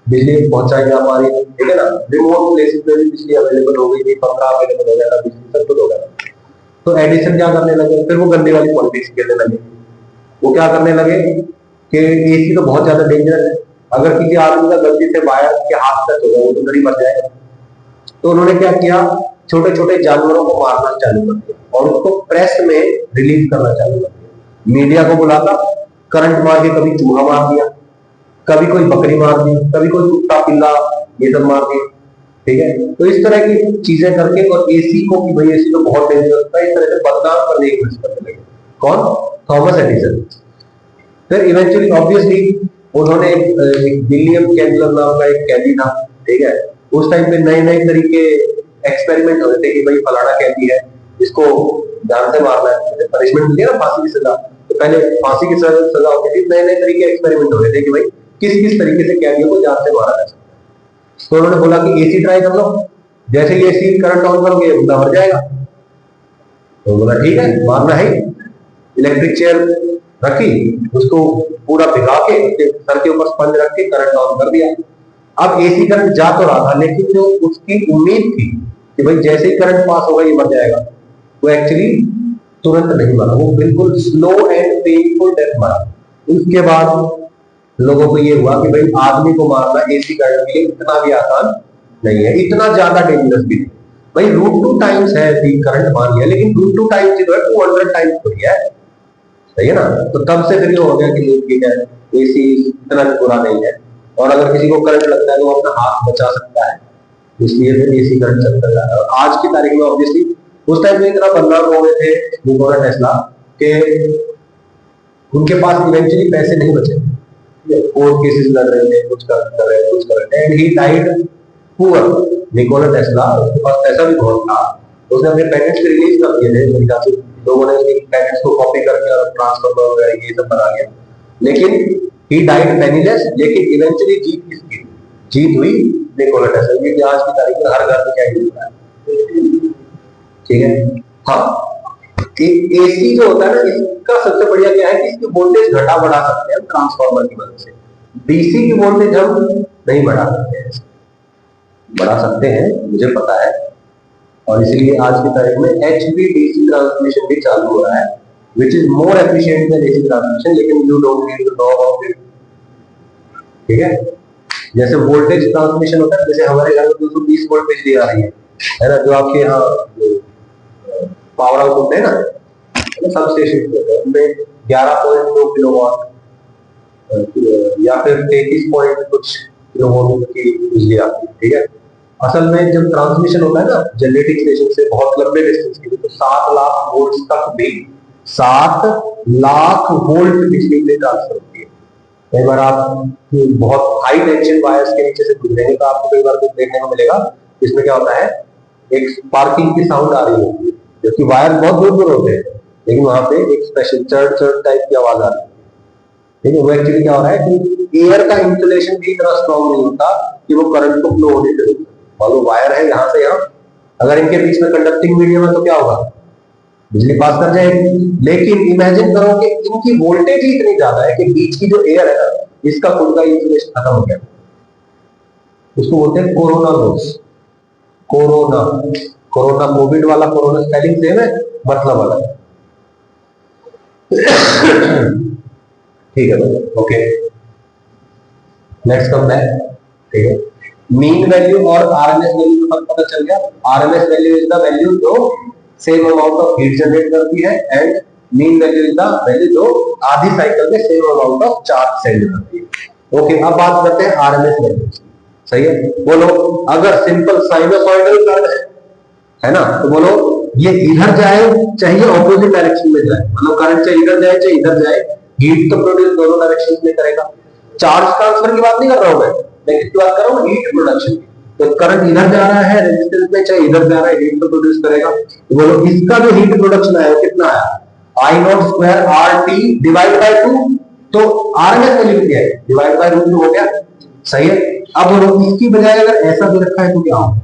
Speaker 1: बिजली पहुंचाई जा पा रही थी। ठीक है ना, रिमोट प्लेसेस में भी बिजली अवेलेबल हो गई थी, पंखा अवेलेबल हो गया था, बिजली सब कुछ हो गया। तो एडिसन क्या करने लगे, फिर वो गंदी वाली पॉलिटिक्स खेलने लगे। वो क्या करने लगे कि एसी तो बहुत ज्यादा डेंजरस है, अगर किसी आदमी का गलती से वायर के हाथ टच हो गया वो तो गरीब मर जाएगा। तो उन्होंने क्या किया, छोटे छोटे जानवरों को मारना चालू कर दिया और उसको प्रेस में रिलीज करना चालू कर दिया। मीडिया को बुलाता, करंट मार के कभी चूहा मार दिया, कभी कोई बकरी मार दी, कभी कोई कुत्ता पिल्ला ये सब मार दिया। ठीक है, तो इस तरह की चीजें करके और एसी को कि भाई एसी तो बहुत डेंजरस है, इस तरह से बदनाम करने की कोशिश करने लगे। कौन? Thomas Edison. फिर इवेंचुअली ऑब्वियसली उन्होंने एक विलियम कैंडलर नाम का एक कैदी था। ठीक है, उस टाइम पे नए नए तरीके एक्सपेरिमेंट हो रहे थे कि भाई फलाना कहती है इसको जान से मारना है, पनिशमेंट मिली है ना फांसी की सजा, तो पहले फांसी की सजा होती थी, नए नए तरीके एक्सपेरिमेंट हो रहे थे कि भाई किस किस तरीके से कैदियों को जान से मारा जा सकता है। तो उन्होंने बोला कि एसी ट्राई कर लो, जैसे ही एसी करंट ऑन कर गए बंदा मर जाएगा। तो बोला ठीक है मारना है। इलेक्ट्रिक चेयर रखी, उसको पूरा भिगा के सर के ऊपर स्पंज रख के करंट ऑन कर दिया। अब एसी करंट जा तो रहा था, लेकिन जो उसकी उम्मीद थी कि भाई जैसे ही करंट पास होगा ये मर जाएगा, वो एक्चुअली तुरंत नहीं मरा, वो बिल्कुल स्लो एंड पेनफुल डेथ मरा। उसके बाद लोगों को ये हुआ कि भाई आदमी को मारना एसी करंट के लिए इतना भी आसान नहीं है, इतना ज्यादा डेंजरस भी नहीं। भाई √2 टाइम्स है करंट मान लिया, लेकिन √2 टाइम्स जो है 200 टाइम्स थोड़ी है, सही है ना। तो तब से फिर ये हो गया कि लोग ठीक है एसी इतना भी बुरा नहीं है, और अगर किसी को करंट लगता है तो वो अपना हाथ बचा सकता है, इसलिए फिर एसी करंट चलता जा रहा है। और आज की तारीख में ऑब्वियसली उस टाइम में इतना बदलाव हो गए थे निकोला टेस्ला के उनके पास इवेंचुअली पैसे नहीं बचे, कोर्ट केसेस लड़ रहे थे, कुछ कर रहे थे, and he died poor. Nikola Tesla उसके पास पैसा भी बहुत था, उसने अपने पैकेट्स रिलीज कर दिए थे, मेरे ख्याल से लोगों ने उसके पैकेट्स को कॉपी करके और ट्रांसफर वगैरह ये सब बना लिया, लेकिन ही डाइड पेनीलेस। लेकिन इवेंचुअली जीत किसकी? जीत हुई निकोला टेस्ला, क्योंकि आज की तारीख में हर घर में क्या होता है, ठीक है। हाँ, एसी जो होता है ना, इसका सबसे बढ़िया क्या है कि इसकी वोल्टेज घटा बढ़ा सकते हैं ट्रांसफार्मर की मदद से। डीसी की वोल्टेज हम नहीं बढ़ा सकते हैं, बढ़ा सकते हैं मुझे पता है, और इसीलिए आज की तारीख में HVDC ट्रांसमिशन भी चालू हो रहा है, which is more efficient than AC transmission, लेकिन you don't need to know about it, ठीक है। जैसे वोल्टेज ट्रांसमिशन होता है, जैसे हमारे घर में 220 वोल्ट बिजली आ रही है ना, जो आपके यहाँ पावर हाउस होते हैं ना, सब स्टेशन होते हैं, उनमें 11.2 किलोवाट या फिर 33 पॉइंट कुछ किलोवाट की बिजली आती है, ठीक है। असल में जब ट्रांसमिशन होता है ना जनरेटिंग स्टेशन से बहुत लंबे डिस्टेंस के लिए, तो 7 लाख वोल्ट तक भी 7 लाख वोल्ट बिजली में ट्रांसफर होती है। कई बार आप बहुत हाई टेंशन वायर्स के नीचे से गुजरेंगे तो आपको कई बार कुछ देखने को मिलेगा, इसमें क्या होता है, एक स्पार्किंग की साउंड आ रही होती है, जबकि वायर बहुत दूर दूर होते हैं, लेकिन वहां पे एक स्पेशल चर्ड चर्ड टाइप की आवाज आ रही है, ठीक है। वो एक्चुअली क्या हो रहा है कि एयर का इंसुलेशन भी इतना स्ट्रॉन्ग नहीं होता कि वो करंट को फ्लो होने दे, और वो वायर है यहाँ से यहाँ, अगर इनके बीच में कंडक्टिंग मीडियम है तो क्या होगा, बिजली पास कर जाएगी। लेकिन इमेजिन करो कि इनकी वोल्टेज ही इतनी ज्यादा है कि बीच की जो एयर है ना, इसका खुद का इंसुलेशन खत्म हो गया, उसको बोलते हैं corona loss. Corona, corona Covid वाला कोरोना स्पेलिंग सेम है, मतलब अलग है, ठीक है भाई, ओके लेट्स कम बैक, ठीक है। मीन वैल्यू और आरएमएस वैल्यू का पता चल गया। RMS value is the value जो same amount of heat generate करती है, and mean value is the value जो आधी साइकिल में same amount of charge send करती है। ओके, अब बात करते हैं आरएमएस वैल्यू, सही है। बोलो अगर सिंपल साइनोसॉइडल करंट है ना, तो बोलो ये इधर जाए चाहे ऑपोजिट डायरेक्शन में जाए, मतलब करंट चाहे इधर जाए चाहे इधर जाए, हीट तो प्रोड्यूस दोनों डायरेक्शन में करेगा। चार्ज ट्रांसफर की बात नहीं कर रहा हूं मैं किसकी बात कर रहा हूं, हीट प्रोडक्शन की। तो करंट इधर जा रहा है रेजिस्टेंस में, चाहे इधर जा रहा है, हीट तो प्रोड्यूस करेगा। तो बोलो इसका जो हीट प्रोडक्शन आया कितना आया, I0² RT डिवाइड बाय 2, तो आरएमएस वैल्यू क्या है, डिवाइड बाय √2 हो गया, सही है। अब बोलो इसकी बजाय अगर ऐसा भी रखा है तो क्या होगा,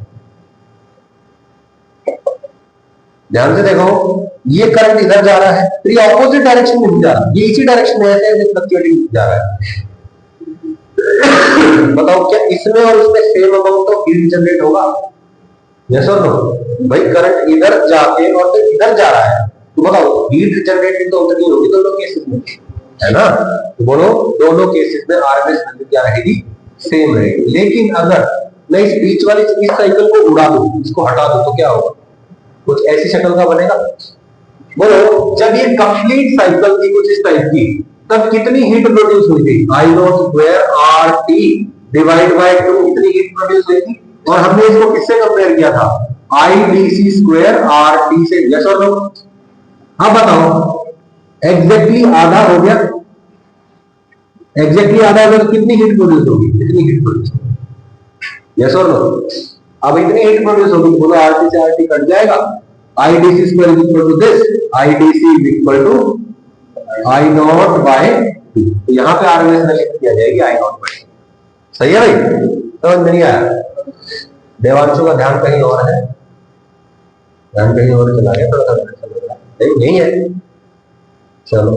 Speaker 1: ध्यान से देखो, ये करंट इधर जा रहा है, तो ये ऑपोजिट डायरेक्शन में भी जा रहा है, ये इसी डायरेक्शन में ऐसे फ्लक्चुएटिंग जा रहा है। बताओ क्या इसमें और इसमें same amount of heat generate होगा, यस और नो? भाई करंट इधर जाके और फिर इधर जा रहा है, तो बताओ हीट जनरेटेड तो उतनी होगी दोनों केसेस में, है ना। तो बोलो दोनों केसेस में आरएमएस वैल्यू क्या रहेगी, सेम रहेगी। लेकिन अगर मैं इस बीच वाली इस साइकिल को उड़ा दूं, इसको हटा दूं, तो क्या होगा, कुछ ऐसी शक्ल का बनेगा। बोलो जब ये कंप्लीट साइकिल थी कुछ इस टाइप की, तब कितनी हीट प्रोड्यूस हुई थी, I0² RT डिवाइड बाय 2, इतनी हीट प्रोड्यूस हुई थी। और हमने इसको किससे कंपेयर किया था, IDC² RT से, यस और नो? अब बताओ एग्जैक्टली आधा हो गया, एग्जैक्टली आधा हो गया तो कितनी हीट प्रोड्यूस होगी, कितनी हीट प्रोड्यूस होगी, यस और नो? अब इतनी हीट प्रोड्यूस होगी, बोलो आरटी से आरटी कट जाएगा, IDC square is equal to this, IDC is equal to I not by 2। तो यहां पे आरएमएस वैल्यू किया जाएगी आई नॉट बाय 2। सही है भाई, समझ में नहीं आया? देवांशु का ध्यान कहीं और है, ध्यान कहीं और चला गया, थोड़ा सा नहीं है। चलो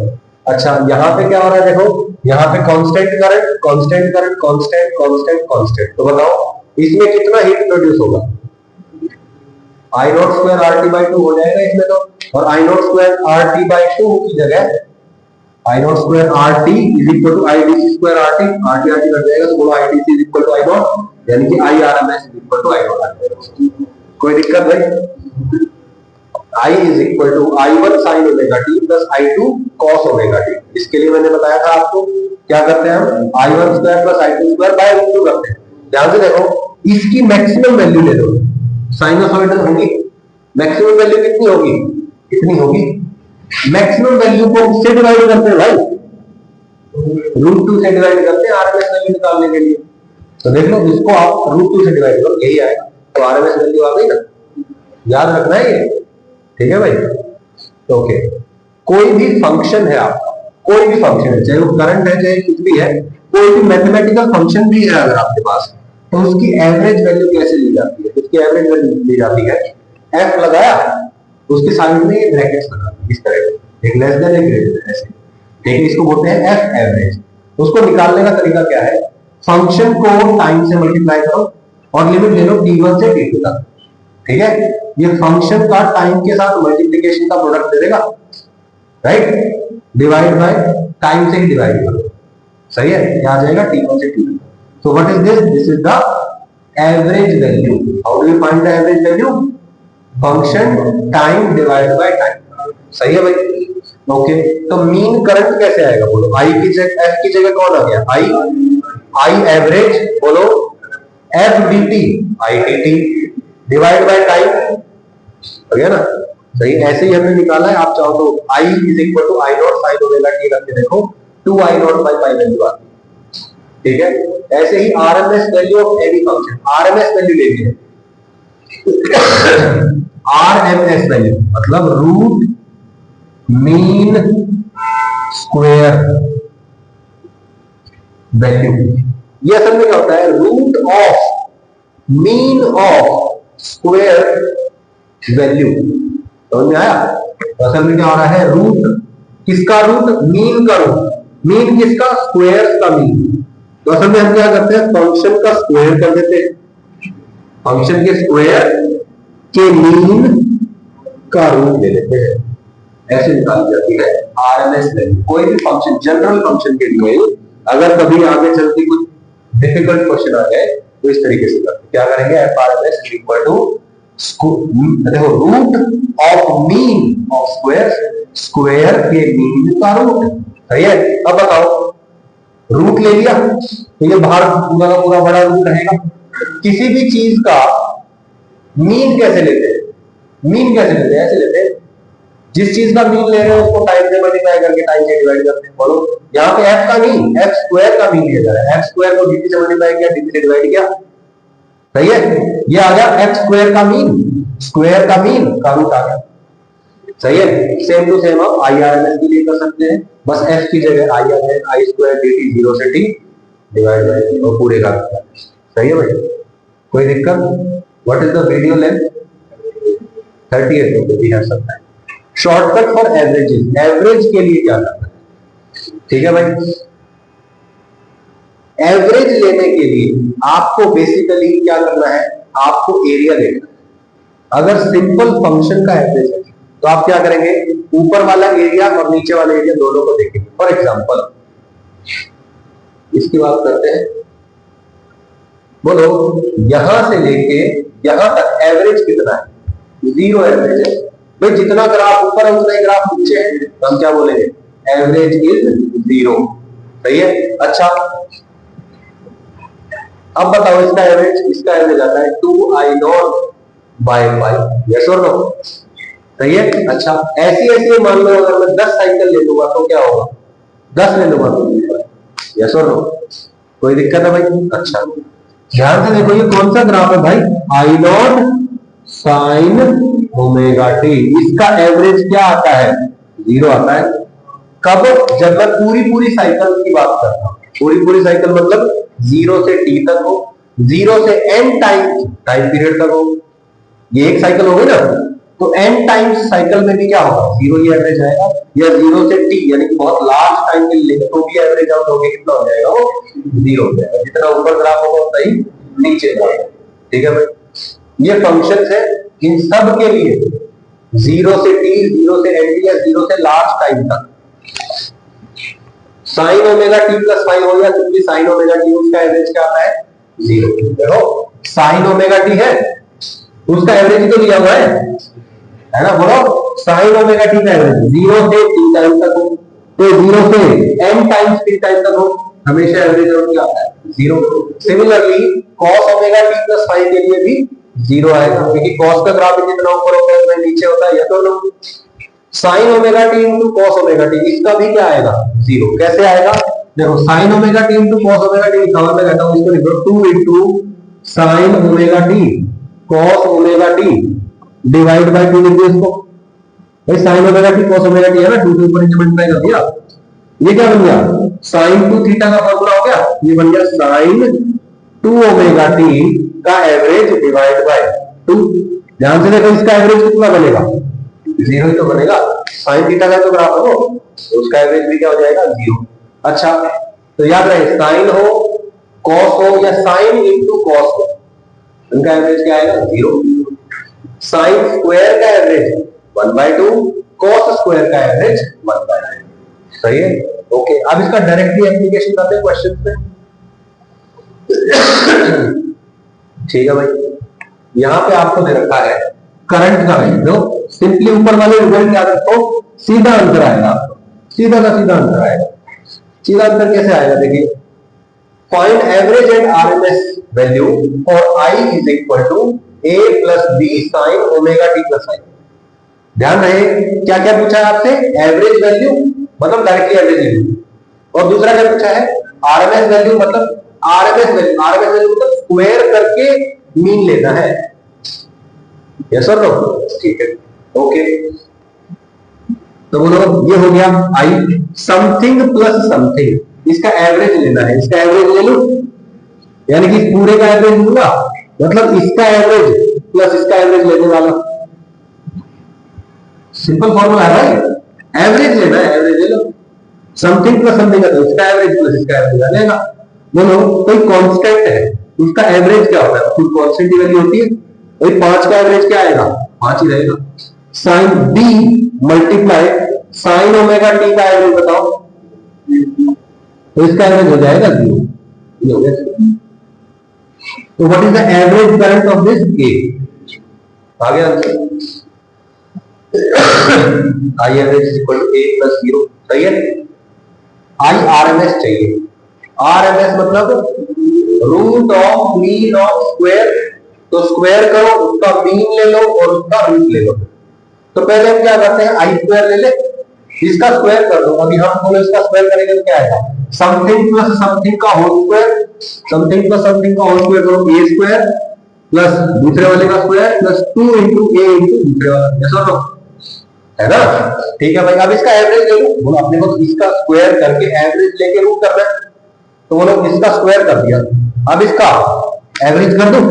Speaker 1: अच्छा, यहाँ पे क्या हो रहा है देखो, यहाँ पे constant current, constant current, constant constant constant, तो बताओ इसमें कितना हीट प्रोड्यूस होगा? I nought square R T by 2 हो जाएगा इसमें तो, और I nought square R T by 2 की जगह I nought square R T is equal to I D C square R T cut जाएगा, तो बोलो I D C is equal to I nought, यानी कि I R M S is equal to I nought आ जाएगा। कोई दिक्कत भाई? I is equal to I1 sine omega T plus I2 cos omega T. इसके लिए मैंने बताया था आपको, क्या करते हैं हम, I1 square plus I2 square by root 2 करते हैं। ध्यान से देखो, इसकी मैक्सिमम वैल्यू ले लो, साइनोसॉइडल होगी, मैक्सिमम वैल्यू कितनी होगी? इतनी होगी। मैक्सिमम वैल्यू को किससे डिवाइड करते हैं भाई? रूट 2 से डिवाइड करते हैं आरएमएस वैल्यू निकालने के लिए। तो देख लो, इसको आप रूट 2 से डिवाइड करो, यही आएगा, तो आरएमएस वैल्यू आ गई ना, याद रखना है ये, ठीक है भाई? ओके, कोई भी फंक्शन है आपका, कोई भी फंक्शन है, चाहे वो करंट है चाहे कुछ भी है, कोई भी मैथमेटिकल फंक्शन भी है अगर आपके पास, तो उसकी एवरेज वैल्यू कैसे ली जाती है? उसकी एवरेज वैल्यू ली जाती है, एफ लगाया, उसके साइड में ये ब्रैकेट्स लगा दी इस तरह, एक लेस देन एक ग्रेटर देन, ऐसे, ठीक है? इसको बोलते हैं एफ एवरेज। उसको निकालने का तरीका क्या है? फंक्शन को टाइम से मल्टीप्लाई करो और लिमिट ले लो t1 से t2 तक, ठीक है? ये फंक्शन का टाइम के साथ मल्टीप्लिकेशन का प्रोडक्ट दे देगा, राइट? डिवाइड बाय टाइम से ही डिवाइड करो, सही है? क्या आ जाएगा? t1 से t2। So what is this? This is the average value. How do you find the average value? Function time divide by time, सही है भाई? ओके, तो मीन करंट कैसे आएगा बोलो? आई की जगह एफ की जगह कौन आ गया? आई एवरेज, बोलो F D T, I D T divide by time, हो गया ना? सही, ऐसे ही हमने निकाला है। आप चाहो तो I is equal to I not sine omega T रख के देखो, 2 I not by pi value आती है, ठीक है? ऐसे ही RMS value of any function, RMS value लेनी है, आरएमएस वैल्यू मतलब रूट मीन स्क्वायर वैल्यू। ये असल में क्या होता है? Root of mean of square value, समझ में आया? तो असल में क्या हो रहा है? रूट किसका रूट? मीन का रूट। मीन किसका? स्क्वायर का मीन। तो असल में हम क्या करते हैं? फंक्शन का स्क्वायर कर देते हैं, फंक्शन के स्क्वायर के मीन का रूट ले लेते हैं, ऐसे निकाली जाती है आरएमएस वैल्यू। कोई भी फंक्शन, जनरल फंक्शन के लिए अगर कभी आगे चल के कुछ डिफिकल्ट क्वेश्चन आ जाए तो इस तरीके से करते, क्या करेंगे? एफ आरएमएस इक्वल टू देखो root of mean of square, square के मीन का रूट, सही है? अब बताओ, रूट ले लिया तो ये बाहर पूरा बड़ा रूट रहेगा। किसी भी चीज का मीन कैसे लेते हैं? मीन कैसे लेते हैं? ऐसे लेते हैं, जिस चीज का मीन ले रहे हो उसको टाइम से मल्टीप्लाई करके टाइम से डिवाइड करते हैं। बोलो, यहाँ पे एफ का मीन, एफ स्क्वायर का मीन लिया जा रहा है, एफ स्क्वायर को dt से मल्टीप्लाई किया, dt से डिवाइड किया, सही है? ये आ गया एफ स्क्वायर का मीन, स्क्वायर का मीन का रूट आ गया, सही है? सेम टू सेम आप आई आर एम एस के लिए कर सकते हैं, बस एफ की जगह आई आ जाए, आई स्क्वायर dt 0 से t डिवाइड बाय और पूरे का, सही है भाई? कोई दिक्कत? What is the video length? 38, okay, we have some time. Shortcut for averages, average के लिए क्या करना है, ठीक है भाई? एवरेज लेने के लिए आपको बेसिकली क्या करना है? आपको एरिया लेना है। अगर सिंपल फंक्शन का एवरेज है तो आप क्या करेंगे? ऊपर वाला एरिया और नीचे वाला एरिया दोनों को देखेंगे। फॉर एग्जांपल इसकी बात करते हैं, बोलो यहां से लेके यहां तक एवरेज कितना है? 0 एवरेज है भाई। जितना ग्राफ ऊपर है उतना ही ग्राफ नीचे है, तो हम क्या बोलेंगे? एवरेज इज 0, सही है? अच्छा, अब बताओ इसका एवरेज आता है 2i not by pi, yes और नो? सही है? अच्छा, ऐसी मान लो अगर मैं 10 साइकिल ले लूंगा तो क्या होगा? 10 ले लूंगा तो, यस और नो? कोई दिक्कत है भाई? अच्छा, ध्यान से देखो ये कौन सा ग्राफ है भाई, I not sine omega t. इसका एवरेज क्या आता है, 0 आता है। कब, जब मैं पूरी पूरी साइकिल की बात करता हूं, पूरी पूरी साइकिल मतलब 0 से t तक हो, 0 से n टाइम पीरियड तक हो। ये एक साइकिल हो गई ना, तो n टाइम्स साइकिल में भी क्या होगा, 0 ही एवरेज आएगा। या 0 से t यानी कि बहुत लार्ज टाइम के लिए तो भी एवरेज आउट होगा, कितना हो जाएगा वो, 0 हो जाएगा। जितना ऊपर ग्राफ होगा उतना ही नीचे जाएगा। ठीक है भाई, ये फंक्शन है इन सब के लिए, 0 से t, 0 से n या 0 से लार्ज टाइम तक। Sign omega T plus five हो गया, क्योंकि साइन ओमेगा टी उसका एवरेज क्या आता है, 0। देखो साइन ओमेगा टी है, उसका एवरेज तो लिया हुआ है ना, बोलो साइन ओमेगा टी का एवरेज 0 से t टाइम तक हो, तो 0 से n टाइम्स t टाइम तक हो, हमेशा एवरेज क्या आता है, 0। Similarly cos omega T plus five के लिए भी 0 आएगा, क्योंकि कॉस का ग्राफ जितना ऊपर होता है उतना नीचे होता है, या तो no. Sine omega t into cos omega t, इसका भी क्या आएगा, 0। कैसे आएगा, देखो sine omega t into cos omega t, कवर में कहता हूं इसको लिखो 2 into sine omega t cos omega t divide by 2 लिख दो इसको। भाई sine omega t cos omega t है ना, 2 के ऊपर नीचे मल्टीप्लाई कर दिया, ये क्या बन गया, साइन 2 थीटा का फॉर्मूला हो गया, ये बन गया साइन 2 ओमेगा टी का एवरेज डिवाइड बाय 2। ध्यान से देखो इसका एवरेज कितना बनेगा, 0 ही तो बनेगा। साइन थीटा का तो ग्राफ हो, तो उसका एवरेज भी क्या हो जाएगा, 0। अच्छा तो याद रहे, साइन हो कॉस हो या साइन इंटू कॉस हो, उनका एवरेज क्या आएगा, 0। साइन स्क्वायर का एवरेज 1/2, कॉस स्क्वायर का एवरेज 1/2। सही है, ओके। अब इसका डायरेक्टली एप्लीकेशन करते हैं क्वेश्चन में। ठीक है भाई, यहां पे आपको दे रखा है करंट का वैल्यू, सिंपली ऊपर वाले रिजल्ट याद रखो, सीधा आंसर आएगा, सीधा का सीधा आंसर आएगा। सीधा आंसर कैसे आएगा, देखिए find average and RMS value और I is equal to A plus B sine omega T plus I. ध्यान रहे क्या क्या पूछा है आपसे, एवरेज वैल्यू मतलब डायरेक्टली एवरेज वैल्यू, और दूसरा क्या पूछा है, आरएमएस वैल्यू मतलब आरएमएस वैल्यू मतलब स्क्वायर करके मीन लेना है। यस और नो, ठीक है, ओके। तो बोलो ये हो गया आई, समथिंग प्लस समथिंग, इसका एवरेज लेना है, इसका एवरेज ले लो, यानी कि पूरे का एवरेज लूंगा, मतलब इसका एवरेज प्लस इसका एवरेज लेने वाला, सिंपल फॉर्मूला है भाई, एवरेज लेना है, एवरेज ले लो। समथिंग प्लस समथिंग है तो इसका एवरेज प्लस इसका एवरेज आ जाएगा। बोलो कोई कांस्टेंट है, उसका एवरेज क्या होता है, कुछ कांस्टेंट की वैल्यू होती है, भाई 5 का एवरेज क्या आएगा, 5 ही रहेगा। Sine B multiply sine omega t का एवरेज बताओ, तो इसका एवरेज हो जाएगा 0। ये हो गया। तो what is the average current of this के, आ गया answer, I average is equal to A plus 0। सही है, आई आरएमएस चाहिए, आरएमएस मतलब root of mean of square, तो स्क्वायर करो, उसका मीन ले लो और उसका रूट ले लो। तो पहले हम क्या करते हैं, आई स्क्वायर ले ले, इसका स्क्वायर कर दो, अभी हम बोले इसका स्क्वायर करेंगे तो क्या आएगा, समथिंग प्लस समथिंग का whole square, something plus something का होल स्क्वायर करो, ए स्क्वायर प्लस दूसरे वाले का स्क्वायर प्लस 2 इंटू ए इंटू दूसरे वाला, ऐसा तो है ना। ठीक है भाई, अब इसका एवरेज ले लो, बोलो अपने को इसका स्क्वायर करके एवरेज लेके रूट करना है, तो बोलो इसका स्क्वायर कर दिया, अब इसका एवरेज कर दो,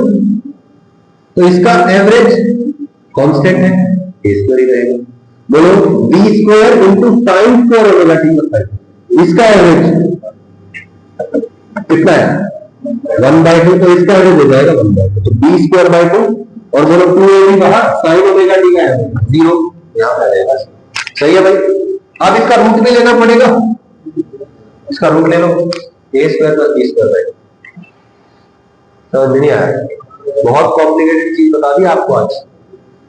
Speaker 1: तो इसका एवरेज कांस्टेंट है, ए स्क्वायर ही रहेगा। बोलो b square into sine square omega t होता है, इसका एवरेज कितना है, 1/2, तो इसका एवरेज हो जाएगा 1/2, तो बी स्क्वायर बाय 2, और बोलो 2a भी कहा, साइन ओमेगा टी का एवरेज 0 यहां पे आ जाएगा। सही है भाई, अब इसका रूट भी लेना पड़ेगा, इसका रूट ले लो, A square plus B square by 2। समझ नहीं आया, बहुत कॉम्प्लिकेटेड चीज बता दी आपको आज,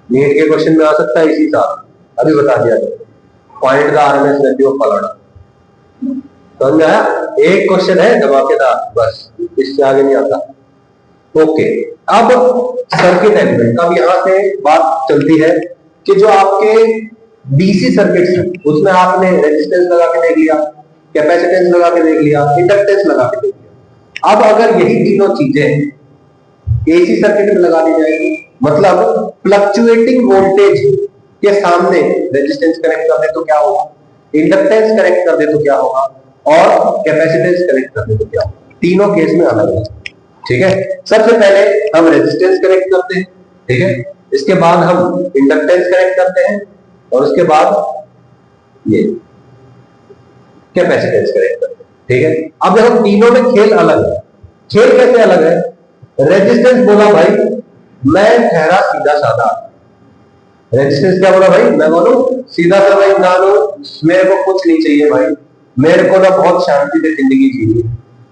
Speaker 1: नीट के क्वेश्चन में आ सकता है इसी साल, अभी बता दिया, find the RMS value of फलाना। समझ में आया, एक क्वेश्चन है धमाकेदार, बस इससे आगे नहीं आता। ओके, अब सर्किट एलिमेंट, अब यहां से बात चलती है कि जो आपके डीसी सर्किट्स है उसमें आपने रेजिस्टेंस लगा के देख लिया, कैपेसिटेंस लगा के देख लिया, इंडक्टेंस लगा के देख लिया। अब अगर यही तीनों चीजें एसी सर्किट में लगा दी जाएगी। मतलब फ्लक्चुएटिंग वोल्टेज के सामने रेजिस्टेंस कनेक्ट कर दे तो क्या होगा, इंडक्टेंस कनेक्ट कर दे तो क्या होगा, और कैपेसिटेंस कनेक्ट कर दे तो क्या होगा। तीनों केस में अलग अलग। ठीक है, सबसे पहले हम रेजिस्टेंस कनेक्ट करते हैं, ठीक है, इसके बाद हम इंडक्टेंस कनेक्ट करते हैं, और उसके बाद ये कैपेसिटेंस कनेक्ट करते हैं। ठीक है, अब देखो तीनों में खेल अलग है। खेल कैसे अलग है? रेजिस्टेंस बोला भाई मैं ठहरा सीधा साधा, रेजिस्टेंस क्या बोला भाई, मैं बोलूं सीधा साधा इंसान हूं, मेरे को कुछ नहीं चाहिए भाई, मेरे को ना बहुत शांति से जिंदगी जीनी,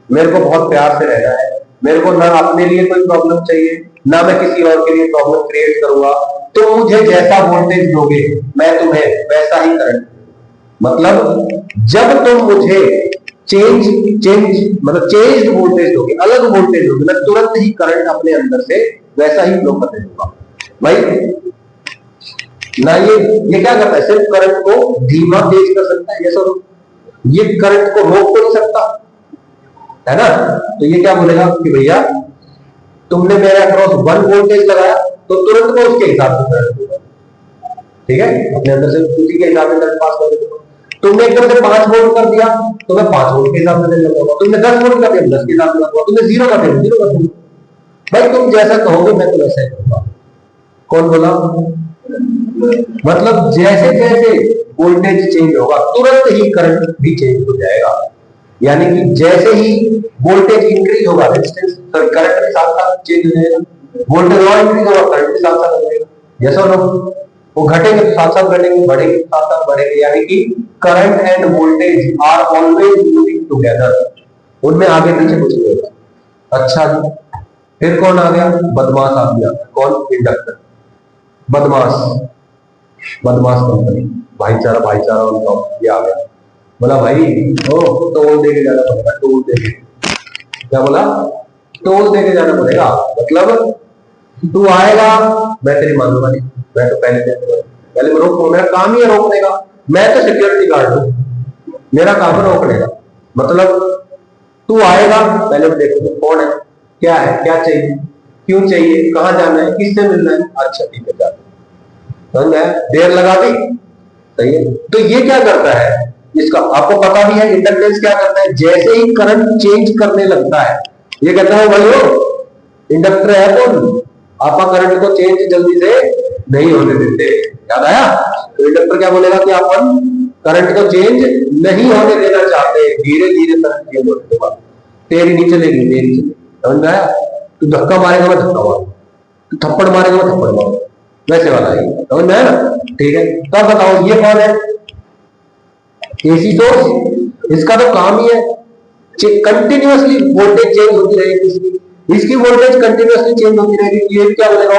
Speaker 1: मेरे को बहुत प्यार से रहना है, मेरे को ना अपने लिए कोई प्रॉब्लम चाहिए, ना मैं किसी और के लिए प्रॉब्लम क्रिएट करूंगा, तो मुझे जैसा वोल्टेज दोगे मैं तुम्हें वैसा ही करंट। मतलब जब तुम मुझे चेंज मतलब चेंज वोल्टेज दोगे, अलग वोल्टेज दोगे, मैं तुरंत ही करंट अपने अंदर से वैसा ही फ्लो कर दूंगा भाई। ना ये क्या करता है, सिर्फ करंट को धीमा तेज कर सकता है, यस, ये करंट को रोक तो नहीं सकता है ना। तो ये क्या बोलेगा कि भैया तुमने मेरे अक्रॉस 1 वोल्टेज लगाया तो तुरंत को उसके हिसाब से करंट दूंगा, ठीक है, अपने अंदर से उसी के हिसाब से करंट पास कर दूंगा। तुमने एकदम से 5 वोल्ट कर दिया तो मैं 5 वोल्ट के हिसाब से देने लगूंगा, तुमने 10 वोल्ट कर दिया 10 के हिसाब से लगूंगा, तुमने 0 कर दिया 0 कर दूंगा। भाई तुम जैसा कहोगे मैं तो वैसा ही करूंगा। कौन बोला? मतलब जैसे जैसे वोल्टेज चेंज होगा तुरंत ही करंट भी चेंज हो जाएगा। यानी कि जैसे ही वोल्टेज इंक्रीज होगा रेजिस्टेंस करंट के साथ साथ चेंज हो जाएगा, वोल्टेज और इंक्रीज होगा करंट के साथ साथ हो जाएगा, जैसा लोग वो घटेंगे तो साथ साथ घटेंगे, बढ़ेंगे तो साथ साथ बढ़ेंगे। यानी कि current and voltage are always moving together, उनमें आगे पीछे कुछ नहीं होगा। अच्छा जी, फिर कौन आ गया? बदमाश आ गया। कौन? इंडक्टर। बदमाश, बदमाश कंपनी, भाईचारा भाईचारा उनका ये आ गया। बोला भाई ओ टोल दे के जाना पड़ेगा, टोल दे के। क्या बोला? टोल दे के जाना पड़ेगा। मतलब तू आएगा मैं तेरी मानूंगा नहीं, मैं तो पहले मैं रोक, मेरा काम ही है रोकने का, मैं तो सिक्योरिटी गार्ड हूं, मेरा काम है रोकने का। मतलब तू आएगा पहले देखो कौन है, क्या है, क्या चाहिए, क्यों चाहिए, कहां जाना है, किससे मिलना है, अच्छा ठीक है जाते, समझ में? देर लगा दी, सही है। तो ये क्या करता है, इसका आपको पता भी है इंडक्टेंस क्या करता है, जैसे ही करंट चेंज करने लगता है ये कहता है भाइयों इंडक्टर है कौन, आपका करंट को चेंज जल्दी से नहीं होने देते। याद आया? तो इंडक्टर क्या बोलेगा कि अपन करंट को चेंज नहीं होने देना चाहते, धीरे धीरे करंट चेंज होने के बाद तेरी नहीं चलेगी मेरी चलेगी। समझ में आया? तू धक्का मारेगा मैं धक्का मारूंगा, तू थप्पड़ मारेगा मैं थप्पड़ मारूंगा, वैसे वाला है। समझ में आया ना? ठीक है, तब बताओ ये कौन है? AC source. इसका तो काम ही है कंटिन्यूअसली वोल्टेज चेंज होती रहेगी, इसकी वोल्टेज कंटिन्यूअसली चेंज होती रहेगी। ये क्या बोलेगा?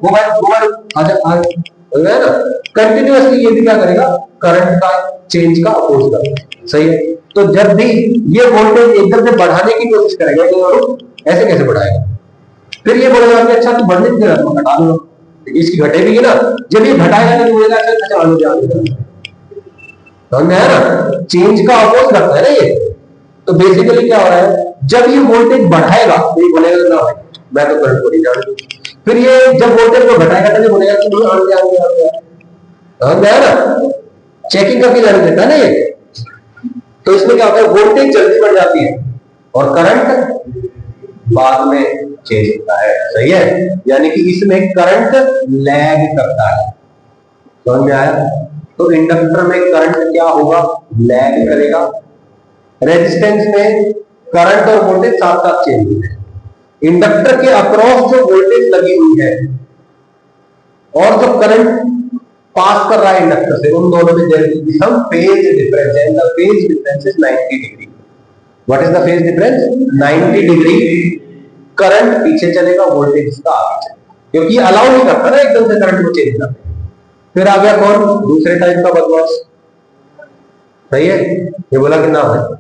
Speaker 1: मोबाइल आजा है ना, कंटिन्यूअसली ये भी क्या करेगा? करंट का चेंज का अपोज करेगा, सही है। तो जब भी ये वोल्टेज एकदम से बढ़ाने की कोशिश करेगा तो ऐसे कैसे बढ़ाएगा? फिर ये बोलेगा कि अच्छा तू बढ़ने दे रहा है घटा दो, इसकी घटेगी ना, जब ये घटाएगा तो बोलेगा अच्छा आगे जाओ। समझ में आया ना? चेंज का अपोज करता है ना ये। तो बेसिकली क्या हो रहा है, जब ये वोल्टेज बढ़ाएगा तो ये बोलेगा ना भाई मैं तो करंट को नहीं जानता, फिर ये जब वोल्टेज को घटाएगा तो ये बोलेगा कि नहीं आगे आगे आगे। समझ में आया ना? चेकिंग करके जाने देता है ना ये। तो इसमें क्या होता है, वोल्टेज जल्दी बढ़ जाती है और करंट बाद में चेंज होता है, सही है। यानी कि इसमें करंट लैग करता है। समझ में आया? तो इंडक्टर में करंट क्या होगा? लैग करेगा। रेजिस्टेंस में करंट और वोल्टेज साथ साथ चेंज होते हैं। इंडक्टर के अक्रॉस जो वोल्टेज लगी हुई है और जो करंट पास कर रहा है इंडक्टर से, उन दोनों में there will be some phase difference, and the phase difference is 90 degree. What is the phase difference? 90 degree. Current पीछे चलेगा, वोल्टेज इसका आगे चलेगा, क्योंकि अलाउ नहीं करता ना एकदम से करंट को चेंज करना। फिर आ गया कौन? दूसरे टाइप का बदमाश, सही है। ये बोला कि ना भाई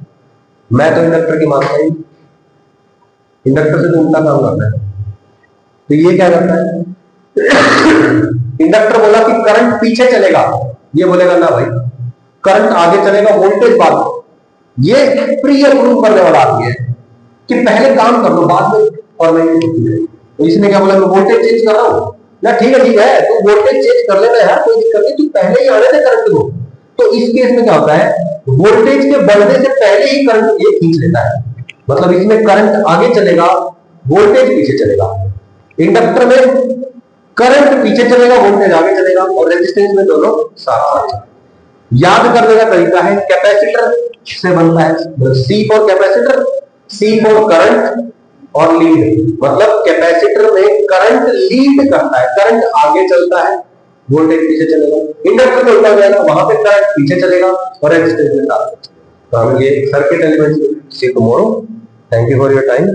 Speaker 1: मैं तो इंडक्टर की मानता ही, इंडक्टर से तो उल्टा काम करता है। तो ये क्या करता है? इंडक्टर बोला कि करंट पीछे चलेगा, ये बोलेगा ना भाई करंट आगे चलेगा, वोल्टेज बाद में। ये प्री अप्रूव करने वाला आदमी है कि पहले काम कर लो बाद में फॉर्मेलिटी होती है। तो इसने क्या बोला, मैं वोल्टेज चेंज कर रहा हूं ना, ठीक है तू वोल्टेज चेंज कर लेता है यार, कोई दिक्कत नहीं, तू पहले ही आने दे करंट को। तो इस केस में क्या होता है, वोल्टेज के बढ़ने से पहले ही करंट ये खींच लेता है, मतलब इसमें करंट आगे चलेगा, वोल्टेज पीछे चलेगा। इंडक्टर में करंट पीछे चलेगा, वोल्टेज आगे चलेगा, और रेजिस्टेंस में दोनों साथ साथ। याद करने का तरीका है, कैपेसिटर से बनता है C for capacitor, C for current और लीड, मतलब कैपेसिटर में करंट लीड करता है, करंट आगे चलता है, वोल्टेज पीछे चलेगा। इंडक्टर में उल्टा हो जाएगा, वहां पे करंट पीछे चलेगा और रेजिस्टेंस में साथ। तो हम ये circuit elements see tomorrow. Thank you for your time.